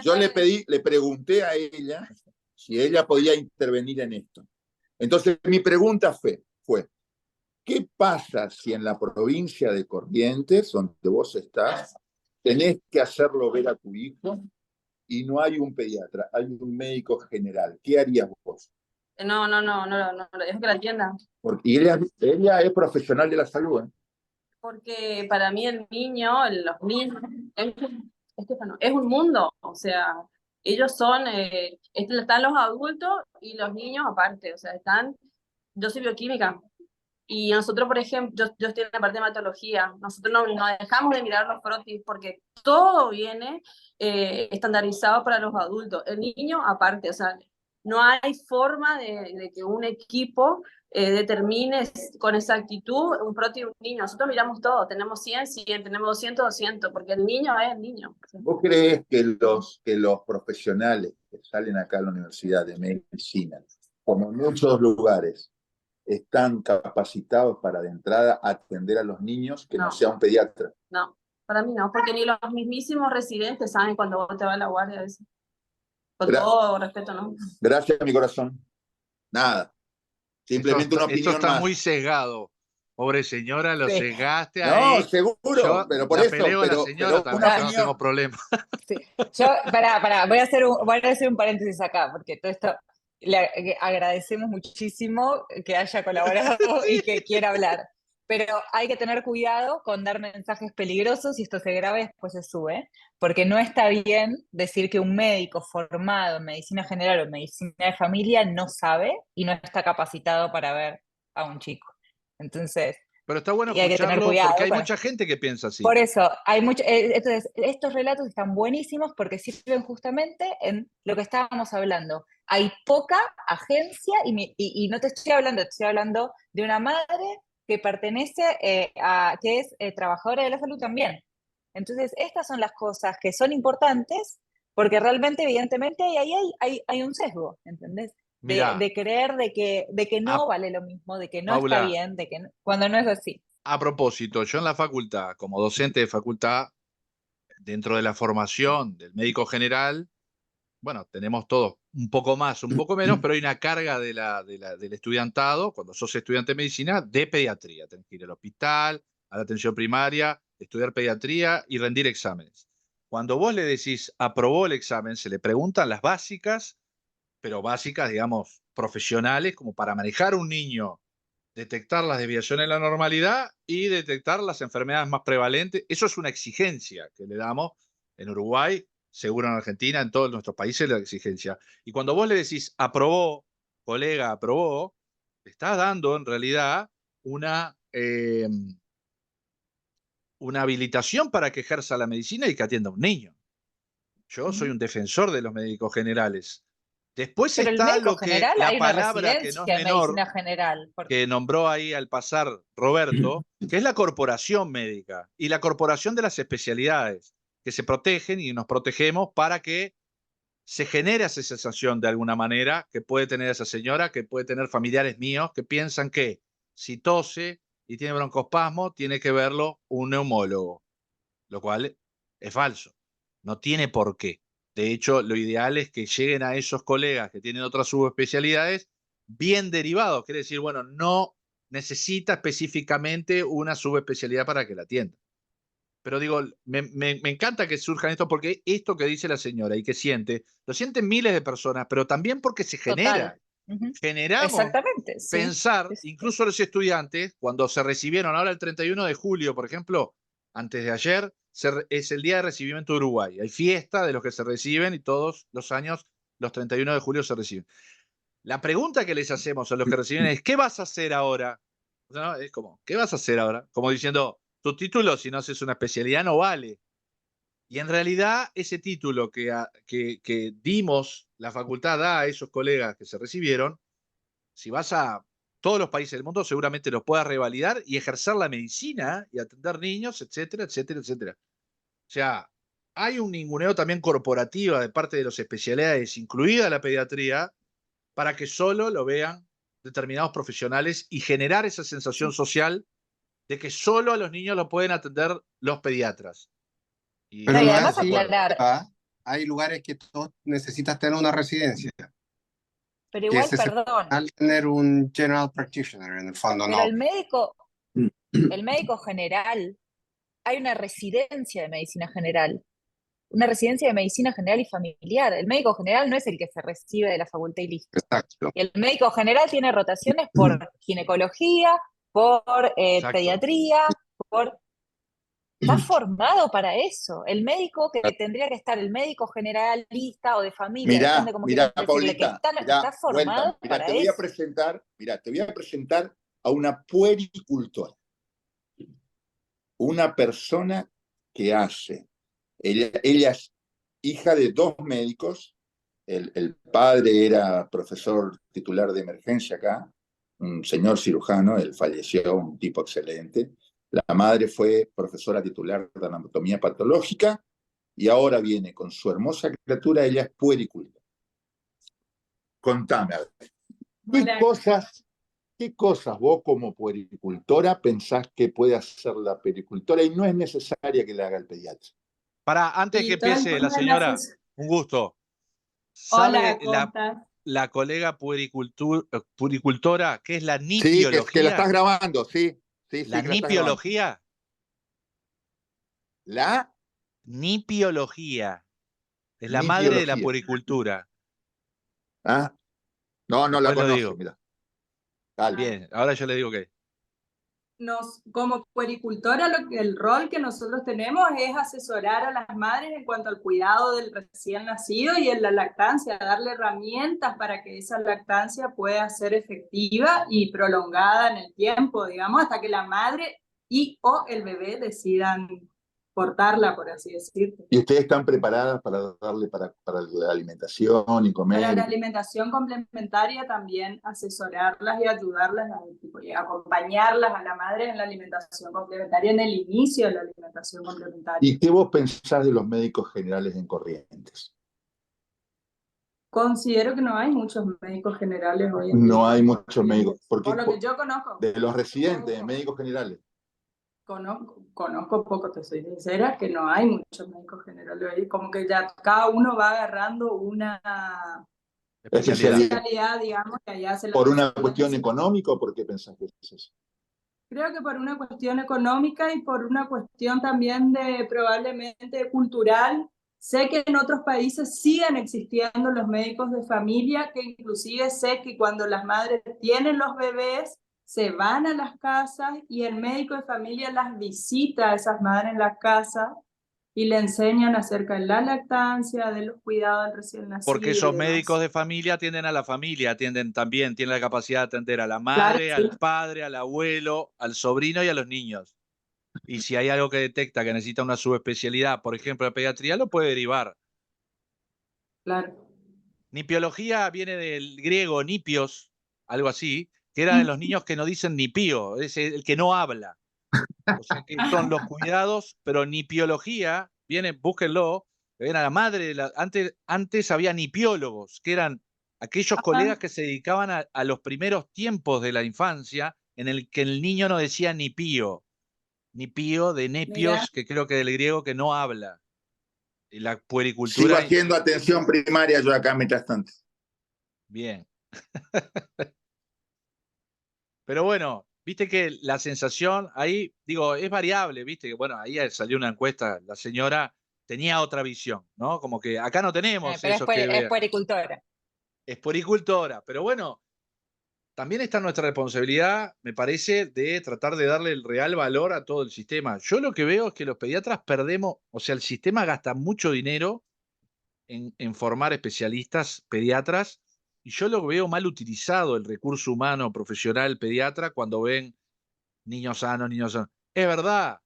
yo le pregunté a ella si ella podía intervenir en esto. Entonces, mi pregunta fue, ¿qué pasa si en la provincia de Corrientes, donde vos estás, tenés que hacerlo ver a tu hijo y no hay un pediatra, hay un médico general? ¿Qué harías vos? No, lo dejo que la atienda. Porque ella es profesional de la salud, ¿eh? Porque para mí el niño, los niños, Estefano, es un mundo, o sea, ellos son, están los adultos y los niños aparte, o sea, yo soy bioquímica, y nosotros, por ejemplo, yo estoy en la parte de hematología, nosotros no dejamos de mirar los frotis porque todo viene estandarizado para los adultos, el niño aparte, o sea, no hay forma de que un equipo determine con exactitud un froti de un niño. Nosotros miramos todo, tenemos 100, 100, tenemos 200, 200, porque el niño es el niño. ¿Vos creés que los profesionales que salen acá a la Universidad de Medicina, como en muchos lugares, están capacitados para de entrada atender a los niños que no sea un pediatra? No, para mí no, porque ni los mismísimos residentes saben cuando vos te vas a la guardia a veces. Con todo respeto, ¿no? Gracias, mi corazón. Nada. Simplemente una opinión esto está más. muy sesgado. Pobre señora, lo Sí. cegaste No, ahí. seguro, Yo pero por la eso, peleo a la señora pero también, una yo no tengo opinión. problema. Sí. Yo, voy a hacer un paréntesis acá, porque todo esto le agradecemos muchísimo que haya colaborado y que quiera hablar. Pero hay que tener cuidado con dar mensajes peligrosos y esto se graba y después se sube, porque no está bien decir que un médico formado en medicina general o en medicina de familia no sabe y no está capacitado para ver a un chico. Entonces, Pero está bueno y hay que tener escucharlo cuidado porque hay con mucha gente que piensa así. por eso, hay mucho, entonces, estos relatos están buenísimos porque sirven justamente en lo que estábamos hablando. Hay poca agencia y no te estoy hablando, te estoy hablando de una madre que pertenece que es trabajadora de la salud también. Entonces, estas son las cosas que son importantes porque realmente, evidentemente, ahí hay un sesgo, ¿entendés? Mirá, De creer de que no a- vale lo mismo, de que no está Paula, bien, cuando no es así. a propósito, yo en la facultad, como docente de facultad, dentro de la formación del médico general, bueno, tenemos todos un poco más, un poco menos, pero hay una carga del estudiantado, cuando sos estudiante de medicina, de pediatría. Tenés que ir al hospital, a la atención primaria, estudiar pediatría y rendir exámenes. Cuando vos le decís aprobó el examen, se le preguntan las básicas, pero básicas, digamos, profesionales, como para manejar un niño, detectar las desviaciones de la normalidad y detectar las enfermedades más prevalentes. Eso es una exigencia que le damos en Uruguay, seguro en Argentina, en todos nuestros países la exigencia. Y cuando vos le decís aprobó, colega, aprobó, le estás dando en realidad una habilitación para que ejerza la medicina y que atienda a un niño. Yo soy un defensor de los médicos generales. Después Pero el está médico lo que, general, la hay una palabra que no es residencia de menor, medicina general. que nombró ahí al pasar Roberto, que es la corporación médica y la corporación de las especialidades, que se protegen y nos protegemos para que se genere esa sensación de alguna manera que puede tener esa señora, que puede tener familiares míos que piensan que si tose y tiene broncoespasmo, tiene que verlo un neumólogo, lo cual es falso. No tiene por qué. De hecho, lo ideal es que lleguen a esos colegas que tienen otras subespecialidades bien derivados. Quiere decir, bueno, no necesita específicamente una subespecialidad para que la atienda. Pero digo, me encanta que surjan esto porque esto que dice la señora y que siente, lo sienten miles de personas, pero también porque se Total. genera. Ujú. Generamos Exactamente, sí. pensar, Sí, sí. incluso los estudiantes, cuando se recibieron ahora el 31 de julio, por ejemplo, antes de ayer, es el día de recibimiento de Uruguay. Hay fiesta de los que se reciben y todos los años, los 31 de julio se reciben. La pregunta que les hacemos a los que reciben es, ¿qué vas a hacer ahora? ¿No? Es como, ¿qué vas a hacer ahora? Como diciendo, tu título, si no haces una especialidad, no vale. Y en realidad, ese título que dimos, la facultad da a esos colegas que se recibieron, si vas a todos los países del mundo, seguramente los puedas revalidar y ejercer la medicina y atender niños, etcétera, etcétera, etcétera. O sea, hay un ninguneo también corporativo de parte de las especialidades, incluida la pediatría, para que solo lo vean determinados profesionales y generar esa sensación social de que solo a los niños lo pueden atender los pediatras. Y Pero No, y no es además así. aclarar, Hay lugares que tú necesitas tener una residencia, pero que es igual, perdón, esencial tener un general practitioner en el fondo, pero no. el médico general, hay una residencia de medicina general, una residencia de medicina general y familiar. El médico general no es el que se recibe de la facultad y listo. Exacto. Y el médico general tiene rotaciones por ginecología, por exacto. pediatría, por... Está formado para eso. El médico que tendría que estar, el médico generalista o de familia, depende cómo quieran decirle, que Paulita, mirá, está vuelta, formado mirá, para te voy a eso. presentar, mirá, te voy a presentar a una puericultora, una persona que hace, ella es hija de dos médicos, el padre era profesor titular de emergencia acá, un señor cirujano, él falleció, un tipo excelente. La madre fue profesora titular de anatomía patológica y ahora viene con su hermosa criatura, ella es puericultora. Contame, a ver, ¿qué cosas vos como puericultora pensás que puede hacer la puericultora y no es necesaria que le haga el pediatra? Antes que Y todo el empiece la tema de señora, un gusto. Hola, ¿Sabe ¿cómo estás? la colega puericultora qué es la Sí, que la estás nipiología? grabando, sí, sí, ¿La sí, que la estás grabando. nipiología? La Nipiología. Es la madre de la nipiología. puericultura. ¿Ah? No, no la Después lo conoce, digo. mira. Dale. Bien, ahora yo le digo que. Como puericultora, el rol que nosotros tenemos es asesorar a las madres en cuanto al cuidado del recién nacido y en la lactancia, darle herramientas para que esa lactancia pueda ser efectiva y prolongada en el tiempo, digamos, hasta que la madre y o el bebé decidan portarla, por así decirlo. ¿Y ustedes están preparadas para darle para la alimentación y Para comer? la alimentación complementaria también asesorarlas y ayudarlas y acompañarlas a la madre en la alimentación complementaria, en el inicio de la alimentación complementaria. ¿Y qué vos pensás de los médicos generales en Corrientes? Considero que no hay muchos médicos generales hoy en No día. hay muchos médicos. Por lo que yo conozco. De los residentes, de médicos generales. Conozco poco, te soy sincera, que no hay muchos médicos generales hoy. Como que ya cada uno va agarrando una especialidad, digamos, que allá se ¿Por una cuestión económica o por qué pensás que es eso? Creo que por una cuestión económica y por una cuestión también de probablemente cultural. Sé que en otros países siguen existiendo los médicos de familia, que inclusive sé que cuando las madres tienen los bebés, se van a las casas y el médico de familia las visita a esas madres en la casa y le enseñan acerca de la lactancia, de los cuidados del recién nacido. Porque esos médicos de familia atienden a la familia, tienen la capacidad de atender a la madre, Claro, al padre, al abuelo, al sobrino y a los niños. Y si hay algo que detecta que necesita una subespecialidad, por ejemplo, de pediatría, lo puede derivar. claro. Nipiología viene del griego nipios, algo así, que era de los niños que no dicen ni pío, es el que no habla. O sea que son los cuidados, pero nipiología, viene, búsquenlo, era la madre de antes había nipiólogos, que eran aquellos colegas que se dedicaban a los primeros tiempos de la infancia, en el que el niño no decía ni pío de nepios, Mira. que creo que del griego que no habla. Y la Sigo puericultura. haciendo atención primaria yo acá mientras tanto. Bien. Pero bueno, viste que la sensación ahí, digo, es variable, viste que bueno, ahí salió una encuesta, la señora tenía otra visión, ¿no? Como que acá no tenemos Pero esos que es vean. puericultora. Es puericultora, pero bueno, también está nuestra responsabilidad, me parece, de tratar de darle el real valor a todo el sistema. Yo lo que veo es que los pediatras perdemos, o sea, el sistema gasta mucho dinero en formar especialistas pediatras, y yo lo veo mal utilizado el recurso humano profesional pediatra cuando ven niños sanos, niños sanos. Es verdad,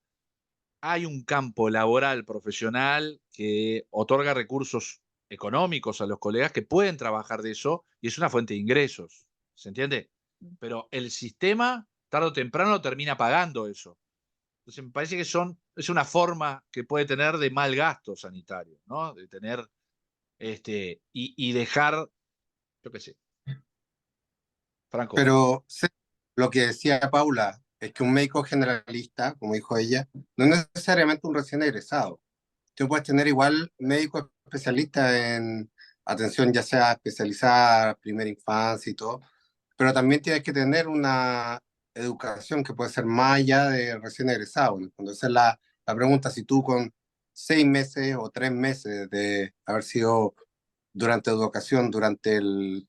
hay un campo laboral profesional que otorga recursos económicos a los colegas que pueden trabajar de eso y es una fuente de ingresos. ¿Se entiende? Pero el sistema, tarde o temprano, termina pagando eso. Entonces, me parece que es una forma que puede tener de mal gasto sanitario, ¿no? De tener y dejar, yo qué sé, Franco. Pero sé, lo que decía Paula es que un médico generalista, como dijo ella, no es necesariamente un recién egresado. Tú puedes tener igual médico especialista en atención ya sea especializada, primera infancia y todo, pero también tienes que tener una educación que puede ser más allá de recién egresado. Entonces la pregunta, si tú con 6 meses o 3 meses de haber sido durante educación, durante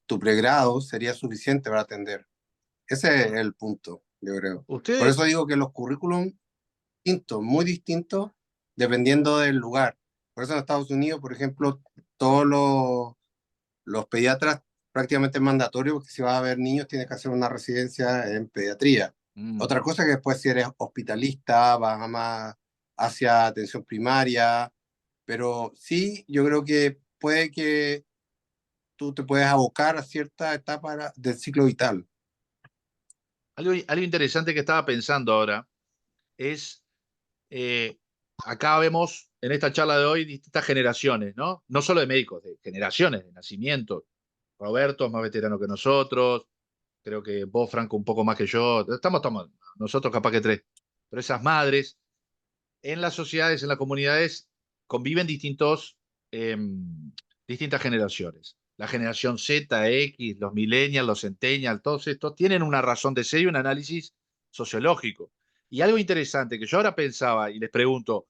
tu pregrado, sería suficiente para atender. Ese es el punto, yo creo. Por eso Ustedes, digo que los currículums distintos, muy distintos, dependiendo del lugar. Por eso en Estados Unidos, por ejemplo, todos los pediatras prácticamente es mandatorio, porque si vas a ver niños tienes que hacer una residencia en pediatría. mm, Otra cosa que después si eres hospitalista, vas más hacia atención primaria, pero sí, yo creo que puede que tú te puedes abocar a cierta etapa del ciclo vital. algo interesante que estaba pensando ahora es, eh, acá vemos en esta charla de hoy distintas generaciones, ¿no? No solo de médicos, de generaciones, de nacimiento. Roberto es más veterano que nosotros, creo que vos, Franco, un poco más que yo. Estamos nosotros capaz que tres. Pero esas madres, en las sociedades, en las comunidades, conviven distintas generaciones. La generación Z, X, los millennials, los centennials, todos estos tienen una razón de ser y un análisis sociológico. Y algo interesante que yo ahora pensaba y les pregunto,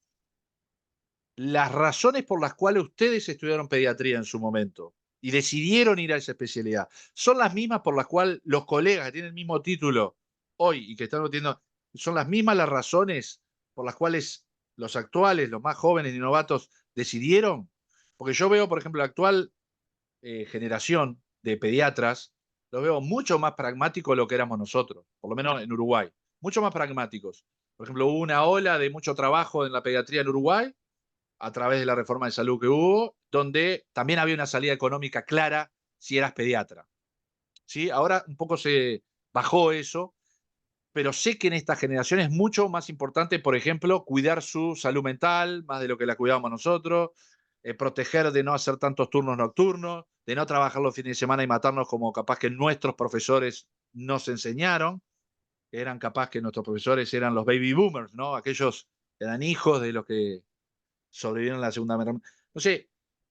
las razones por las cuales ustedes estudiaron pediatría en su momento y decidieron ir a esa especialidad, ¿son las mismas por las cuales los colegas que tienen el mismo título hoy y que están teniendo, son las mismas las razones por las cuales los actuales, los más jóvenes y novatos decidieron? Porque yo veo, por ejemplo, la actual generación de pediatras, lo veo mucho más pragmático de lo que éramos nosotros, por lo menos en Uruguay, mucho más pragmáticos. Por ejemplo, hubo una ola de mucho trabajo en la pediatría en Uruguay a través de la reforma de salud que hubo, donde también había una salida económica clara si eras pediatra. ¿Sí? Ahora un poco se bajó eso, pero sé que en esta generación es mucho más importante, por ejemplo, cuidar su salud mental, más de lo que la cuidábamos nosotros, proteger de no hacer tantos turnos nocturnos, de no trabajar los fines de semana y matarnos como capaz que nuestros profesores nos enseñaron, que eran capaz que nuestros profesores eran los baby boomers, ¿no? Aquellos eran hijos de los que sobrevivieron a la Segunda Guerra Mundial. No sé,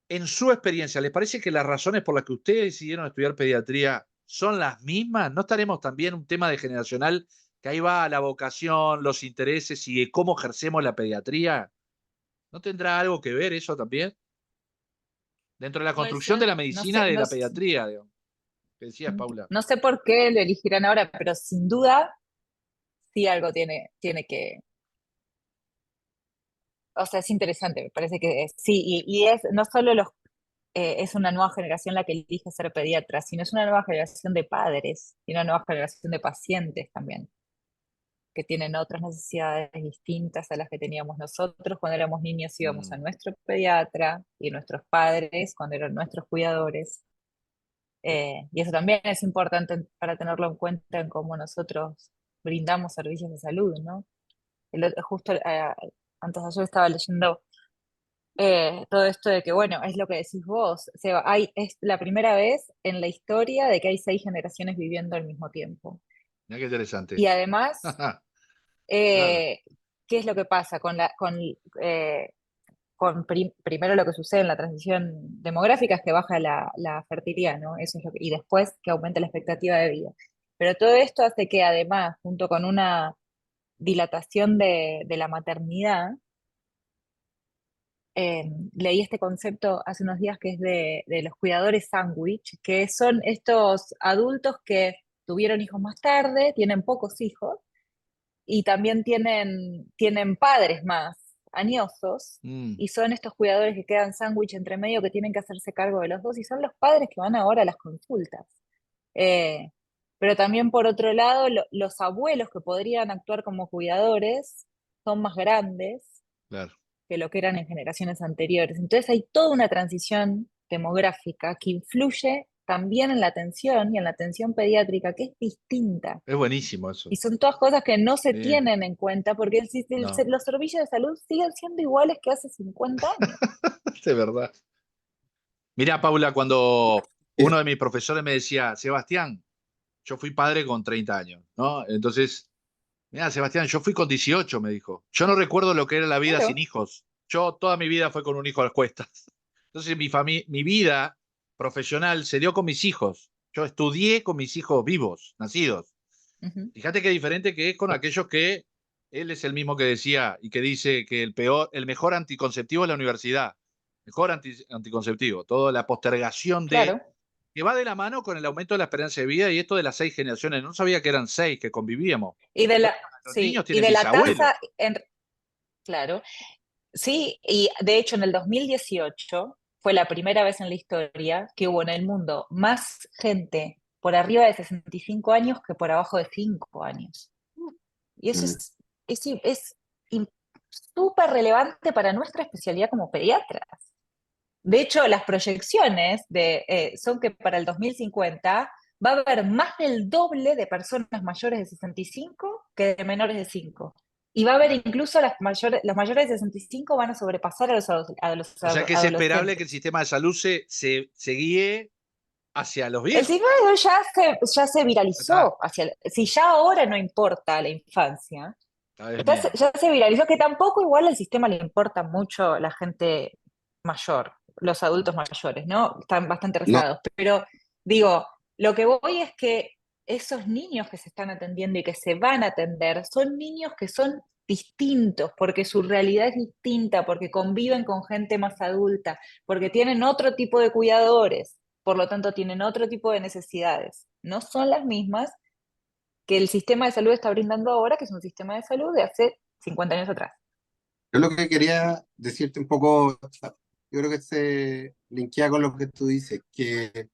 en su experiencia, ¿les parece que las razones por las que ustedes decidieron estudiar pediatría son las mismas? ¿No estaremos también un tema de generacional que ahí va la vocación, los intereses y cómo ejercemos la pediatría? ¿No tendrá algo que ver eso también? Dentro de la Puede construcción de ser, la no medicina sé, de no, la pediatría, digamos, que decías, Paula. no sé por qué lo elegirán ahora, pero sin duda sí algo tiene que, o sea, es interesante, me parece que sí, y es no solo es una nueva generación la que elige ser pediatra, sino es una nueva generación de padres y una nueva generación de pacientes también, que tienen otras necesidades distintas a las que teníamos nosotros cuando éramos niños, íbamos a Mm. nuestro pediatra y nuestros padres cuando eran nuestros cuidadores. Y eso también es importante para tenerlo en cuenta en cómo nosotros brindamos servicios de salud, ¿no? Justo antes de ayer estaba leyendo todo esto de que, bueno, es lo que decís vos, Seba, es la primera vez en la historia de que hay 6 generaciones viviendo al mismo tiempo. Mira qué interesante. Y además, Claro. ¿qué es lo que pasa primero lo que sucede en la transición demográfica es que baja la fertilidad, ¿no? Eso es y después que aumenta la expectativa de vida. Pero todo esto hace que además, junto con una dilatación de la maternidad, leí este concepto hace unos días que es de los cuidadores sándwich, que son estos adultos que tuvieron hijos más tarde, tienen pocos hijos, y también tienen padres más añosos, Mm, y son estos cuidadores que quedan sándwich entre medio que tienen que hacerse cargo de los dos, y son los padres que van ahora a las consultas. Eh, pero también por otro lado, los abuelos que podrían actuar como cuidadores son más grandes claro. que lo que eran en generaciones anteriores. Entonces hay toda una transición demográfica que influye también en la atención y en la atención pediátrica, que es distinta. Es buenísimo eso. Y son todas cosas que no se Bien. tienen en cuenta porque No, los servicios de salud siguen siendo iguales que hace 50 años. de verdad. Mira, Paula, cuando uno de mis profesores me decía, Sebastián, yo fui padre con 30 años, ¿no? Entonces, mira, Sebastián, yo fui con 18, me dijo. Yo no recuerdo lo que era la vida sin Claro. hijos. Yo toda mi vida fue con un hijo a las cuestas. Entonces, mi vida profesional se dio con mis hijos. Yo estudié con mis hijos vivos, nacidos. Ujú. Fíjate qué diferente que es con aquellos que él es el mismo que decía y que dice que el mejor anticonceptivo es la universidad. Mejor anticonceptivo. Toda la postergación Claro. que va de la mano con el aumento de la esperanza de vida y esto de las 6 generaciones. No sabía que eran 6 que convivíamos. Y de la, Los niños sí, y tienen de la bisabuelos. tasa, claro, sí, y de hecho en el 2018 fue la primera vez en la historia que hubo en el mundo más gente por arriba de 65 años que por abajo de 5 años. Y eso Mm. es im- súper relevante para nuestra especialidad como pediatras. De hecho, las proyecciones son que para el 2050 va a haber más del doble de personas mayores de 65 que de menores de 5. Y va a haber incluso los mayores de 65 van a sobrepasar a los O sea que es esperable que el adolescentes. sistema de salud se guíe hacia los El viejos. signo de hoy ya se Está, viralizó si ya ahora no importa la infancia, cada vez menos. ya se viralizó, que tampoco igual al sistema le importa mucho la gente mayor, los adultos mayores, ¿no? Están bastante No, rezagados. Pero digo, lo que voy es que esos niños que se están atendiendo y que se van a atender son niños que son distintos, porque su realidad es distinta, porque conviven con gente más adulta, porque tienen otro tipo de cuidadores, por lo tanto tienen otro tipo de necesidades. No son las mismas que el sistema de salud está brindando ahora, que es un sistema de salud de hace 50 años atrás. yo lo que quería decirte un poco, yo creo que se linkea con lo que tú dices, que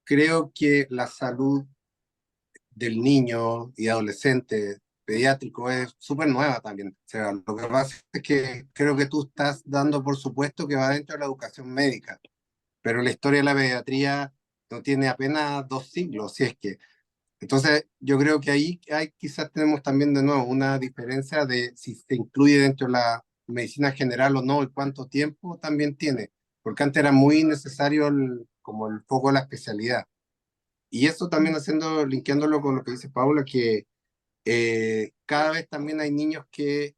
creo que la salud del niño y adolescente pediátrico es súper nueva también. O sea, lo que pasa es que creo que tú estás dando por supuesto que va dentro de la educación médica, pero la historia de la pediatría no tiene apenas 2 siglos, si es que. Entonces, yo creo que ahí quizás tenemos también de nuevo una diferencia de si se incluye dentro de la medicina general o no y cuánto tiempo también tiene, porque antes era muy necesario como el foco de la especialidad. Y eso también linkeándolo con lo que dice Paula, que cada vez también hay niños que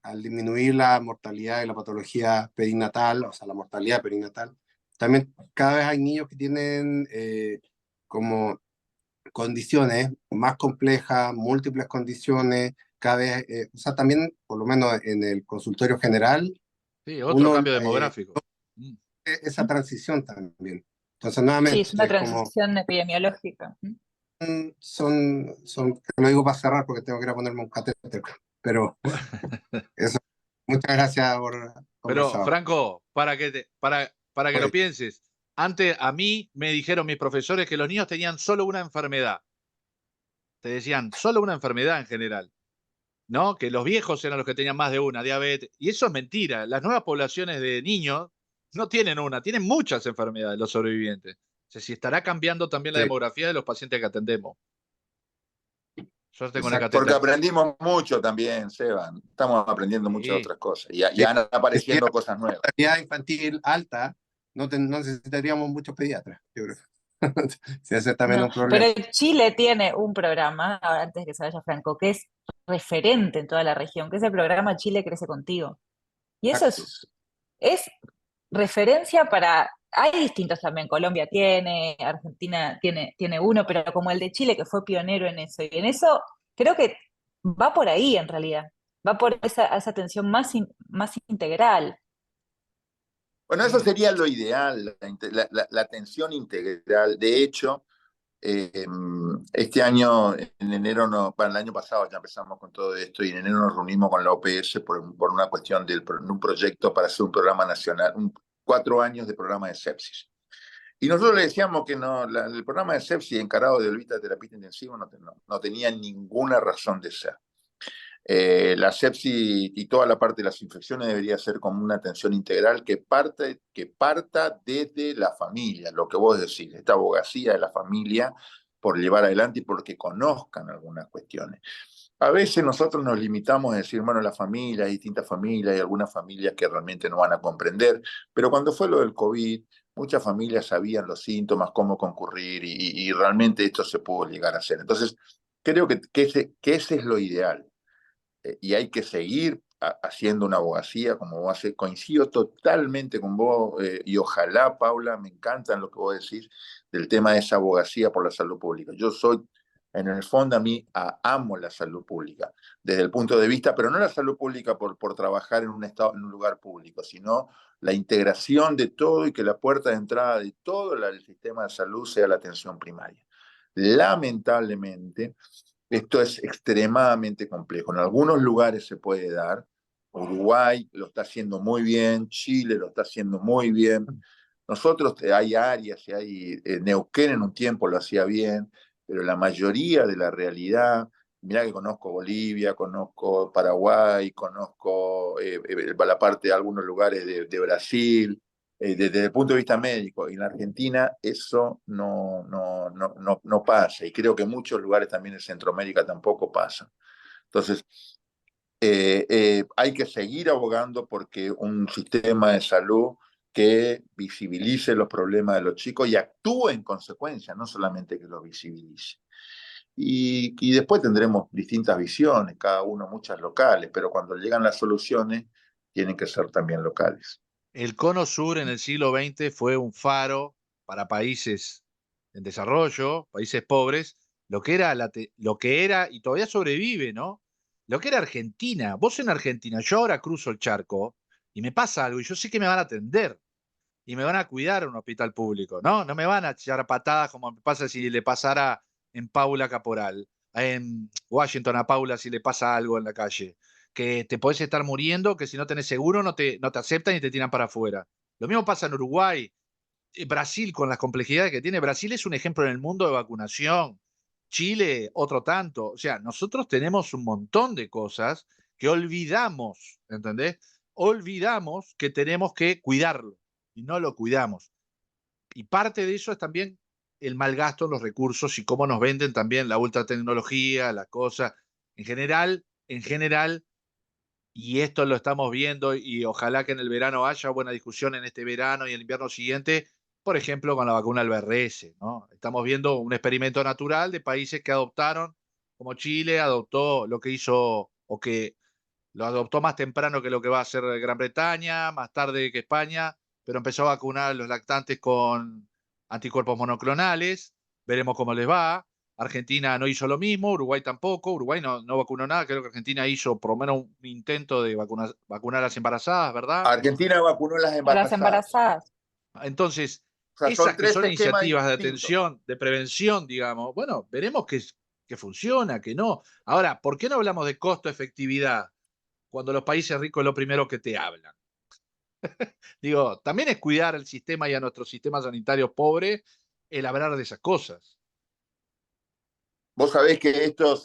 al disminuir la mortalidad y la patología perinatal, o sea, la mortalidad perinatal, también cada vez hay niños que tienen como condiciones más complejas, múltiples condiciones, cada vez, o sea, también, por lo menos en el consultorio general, Sí, otro uno cambio demográfico. Mm. esa transición también. Entonces, Sí, es una nuevamente, como transición epidemiológica. te lo digo para cerrar porque tengo que ir a ponerme un catéter, pero eso, muchas gracias por Pero, conversar. Franco, para que lo Oye, pienses, antes a mí me dijeron mis profesores que los niños tenían solo una enfermedad. Te decían solo una enfermedad en general, ¿no? Que los viejos eran los que tenían más de una, diabetes. Y eso es mentira. Las nuevas poblaciones de niños no tienen una, tienen muchas enfermedades los sobrevivientes. O sea, si estará cambiando también la sí, demografía de los pacientes que atendemos. Suerte con el exacto. Porque catéter. aprendimos mucho también, Seba. Estamos aprendiendo muchas Sí. otras cosas. Y Sí, han si tuviera apareciendo cosas nuevas. mortalidad infantil alta, no necesitaríamos muchos pediatras, yo creo. Sí, ese es también No, un problema. pero Chile tiene un programa, ahora antes de que se vaya Franco, que es referente en toda la región, que es el programa Chile Crece Contigo. Y eso Exacto. es referencia para, hay distintos también, Colombia tiene, Argentina tiene uno, pero como el de Chile que fue pionero en eso. Y en eso creo que va por ahí en realidad, va por esa atención más integral. Bueno, eso Mm. sería lo ideal, la atención integral. De hecho, Este año, en enero, bueno, el año pasado ya empezamos con todo esto y en enero nos reunimos con la OPS por una cuestión de un proyecto para hacer un programa nacional, 4 años de programa de sepsis. Y nosotros le decíamos que no, el programa de sepsis encarado de Olvita terapia intensiva no tenía ninguna razón de ser. La sepsis y toda la parte de las infecciones debería ser como una atención integral que parta desde la familia, lo que vos decís, esta abogacía de la familia por llevar adelante y porque conozcan algunas cuestiones. A veces nosotros nos limitamos a decir, bueno, la familia, hay distintas familias, hay algunas familias que realmente no van a comprender, pero cuando fue lo del COVID, muchas familias sabían los síntomas, cómo concurrir y realmente esto se pudo llegar a hacer. Entonces, creo que ese es lo ideal y hay que seguir haciendo una abogacía como vos haces. Coincido totalmente con vos y ojalá, Paula, me encantan lo que vos decís del tema de esa abogacía por la salud pública. Yo soy, en el fondo, amo la salud pública desde el punto de vista, pero no la salud pública por trabajar en un lugar público, sino la integración de todo y que la puerta de entrada de todo el sistema de salud sea la atención primaria. Lamentablemente, esto es extremadamente complejo. En algunos lugares se puede dar. Uruguay lo está haciendo muy bien, Chile lo está haciendo muy bien. Nosotros hay áreas, Neuquén en un tiempo lo hacía bien, pero la mayoría de la realidad, mirá que conozco Bolivia, conozco Paraguay, conozco la parte de algunos lugares de Brasil, desde el punto de vista médico, y en la Argentina eso no pasa, y creo que en muchos lugares también en Centroamérica tampoco pasa. Entonces, hay que seguir abogando porque un sistema de salud que visibilice los problemas de los chicos y actúe en consecuencia, no solamente que los visibilice. Y después tendremos distintas visiones, cada uno muchas locales, pero cuando llegan las soluciones tienen que ser también locales. El Cono Sur en el siglo XX fue un faro para países en desarrollo, países pobres, lo que era, y todavía sobrevive, ¿no? Lo que era Argentina. Vos en Argentina, yo ahora cruzo el charco y me pasa algo y yo sé que me van a atender y me van a cuidar en un hospital público, ¿no? No me van a echar a patadas como me pasa si le pasara en Paula Caporal, en Washington a Paula si le pasa algo en la calle, que te podés estar muriendo, que si no tenés seguro no te aceptan y te tiran para afuera. Lo mismo pasa en Uruguay, Brasil con las complejidades que tiene. Brasil es un ejemplo en el mundo de vacunación. Chile, otro tanto. O sea, nosotros tenemos un montón de cosas que olvidamos, ¿entendés? Olvidamos que tenemos que cuidarlo y no lo cuidamos. Y parte de eso es también el mal gasto en los recursos y cómo nos venden también la ultratecnología, la cosa. En general, y esto lo estamos viendo y ojalá que en el verano haya buena discusión en este verano y el invierno siguiente, por ejemplo, con la vacuna del BRS, ¿no? Estamos viendo un experimento natural de países que adoptaron, como Chile adoptó lo que hizo o que lo adoptó más temprano que lo que va a hacer Gran Bretaña, más tarde que España, pero empezó a vacunar a los lactantes con anticuerpos monoclonales. Veremos cómo les va. Argentina no hizo lo mismo, Uruguay tampoco. Uruguay no vacunó nada. Creo que Argentina hizo por lo menos un intento de vacunar a las embarazadas, ¿verdad? Argentina vacunó a las A las embarazadas. embarazadas. Entonces, O sea, son esas que 3 son esquemas iniciativas de distintos. atención, de prevención, digamos, bueno, veremos que funciona, que no. Ahora, ¿por qué no hablamos de costo-efectividad cuando los países ricos es lo primero que te hablan? Digo, también es cuidar el sistema y a nuestro sistema sanitario pobre el hablar de esas cosas. Vos sabés que esto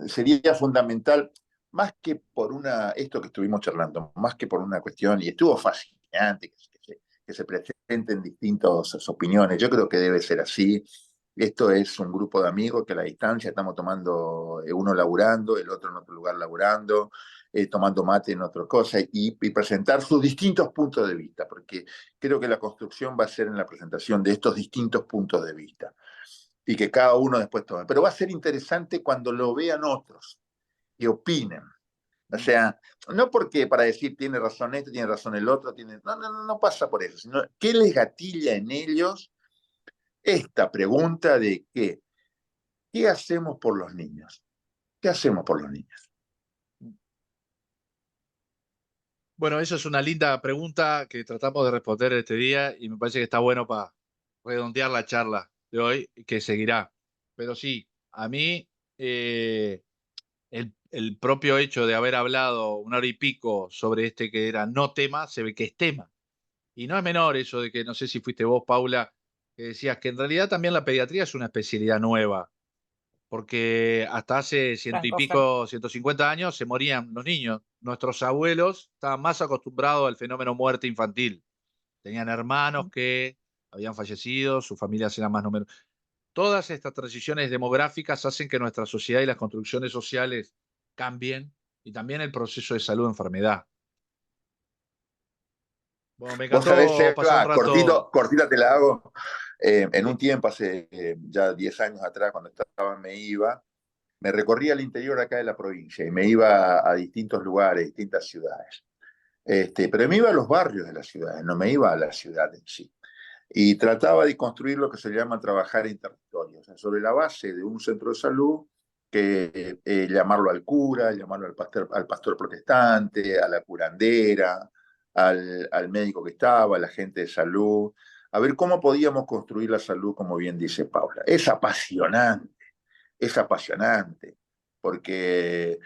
sería fundamental, más que por esto que estuvimos charlando, más que por una cuestión, y estuvo fascinante que se presenten distintas opiniones. Yo creo que debe ser así. Esto es un grupo de amigos que a la distancia estamos tomando, uno laburando, el otro en otro lugar laburando, tomando mate en otra cosa, y presentar sus distintos puntos de vista, porque creo que la construcción va a ser en la presentación de estos distintos puntos de vista y que cada uno después tome. Pero va a ser interesante cuando lo vean otros y opinen. O sea, no porque para decir tiene razón este, tiene razón el otro, no pasa por eso, sino qué les gatilla en ellos esta pregunta de ¿qué hacemos por los niños? ¿Qué hacemos por los niños? Bueno, eso es una linda pregunta que tratamos de responder este día y me parece que está bueno para redondear la charla. de hoy que seguirá. Pero sí, a mí el propio hecho de haber hablado una hora y pico sobre este que era no tema, se ve que es tema. Y no es menor eso de que, no sé si fuiste vos, Paula, que decías que en realidad también la pediatría es una especialidad nueva, porque hasta hace ciento y Francofer. pico, 150 años se morían los niños. Nuestros abuelos estaban más acostumbrados al fenómeno muerte infantil. Tenían hermanos que habían fallecido, sus familias eran más numerosas. Todas estas transiciones demográficas hacen que nuestra sociedad y las construcciones sociales cambien y también el proceso de salud-enfermedad. Bueno, me Vos sabés, encantó pasar un Seba, rato. cortita te la hago. En un Sí, tiempo, hace ya 10 años atrás, cuando estaba en Meiva, me recorría el interior acá de la provincia y me iba a distintos lugares, distintas ciudades. Pero me iba a los barrios de las ciudades, no me iba a la ciudad en sí. Y trataba de construir lo que se llama trabajar en territorio, o sea, sobre la base de un centro de salud, que llamarlo al cura, llamarlo al pastor protestante, a la curandera, al médico que estaba, al agente de salud, a ver cómo podíamos construir la salud, como bien dice Paula. Es apasionante, porque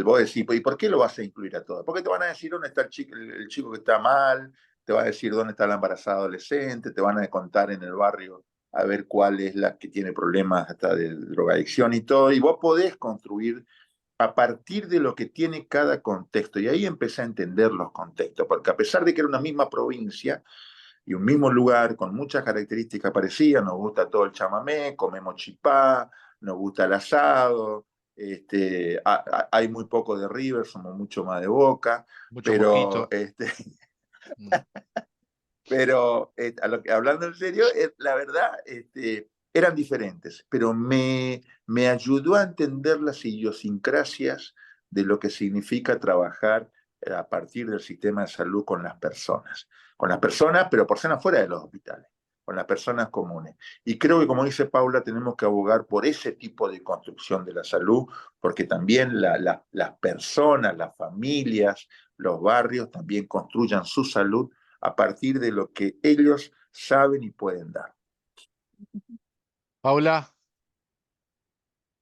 vos decís, ¿y por qué lo vas a incluir a todos? Porque te van a decir dónde está el chico que está mal, te va a decir dónde está la embarazada adolescente, te van a contar en el barrio a ver cuál es la que tiene problemas hasta de drogadicción y todo, y vos podés construir a partir de lo que tiene cada contexto, y ahí empecé a entender los contextos, porque a pesar de que era una misma provincia y un mismo lugar con muchas características parecidas, nos gusta todo el chamamé, comemos chipá, nos gusta el asado, hay muy poco de River, somos mucho más de Boca, mucho pero, mosquito. Mm. hablando en serio, la verdad, eran diferentes, pero me ayudó a entender las idiosincrasias de lo que significa trabajar a partir del sistema de salud con las personas, pero personas fuera de los hospitales, con las personas comunes. Y creo que, como dice Paula, tenemos que abogar por ese tipo de construcción de la salud, porque también las personas, las familias, los barrios también construyan su salud a partir de lo que ellos saben y pueden dar. Paula,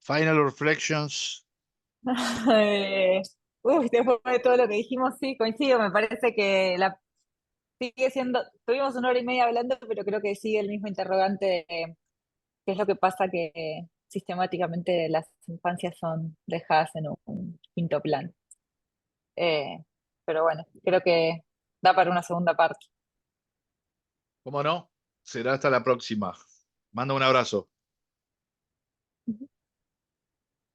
final reflections. Eh, Después de todo lo que dijimos, sí, coincido, me parece que sigue siendo, tuvimos una hora y media hablando, pero creo que sigue el mismo interrogante de qué es lo que pasa que sistemáticamente las infancias son dejadas en un quinto plano. Eh, pero bueno, creo que da para una segunda parte. ¿Cómo no? Será hasta la próxima. Mando un abrazo.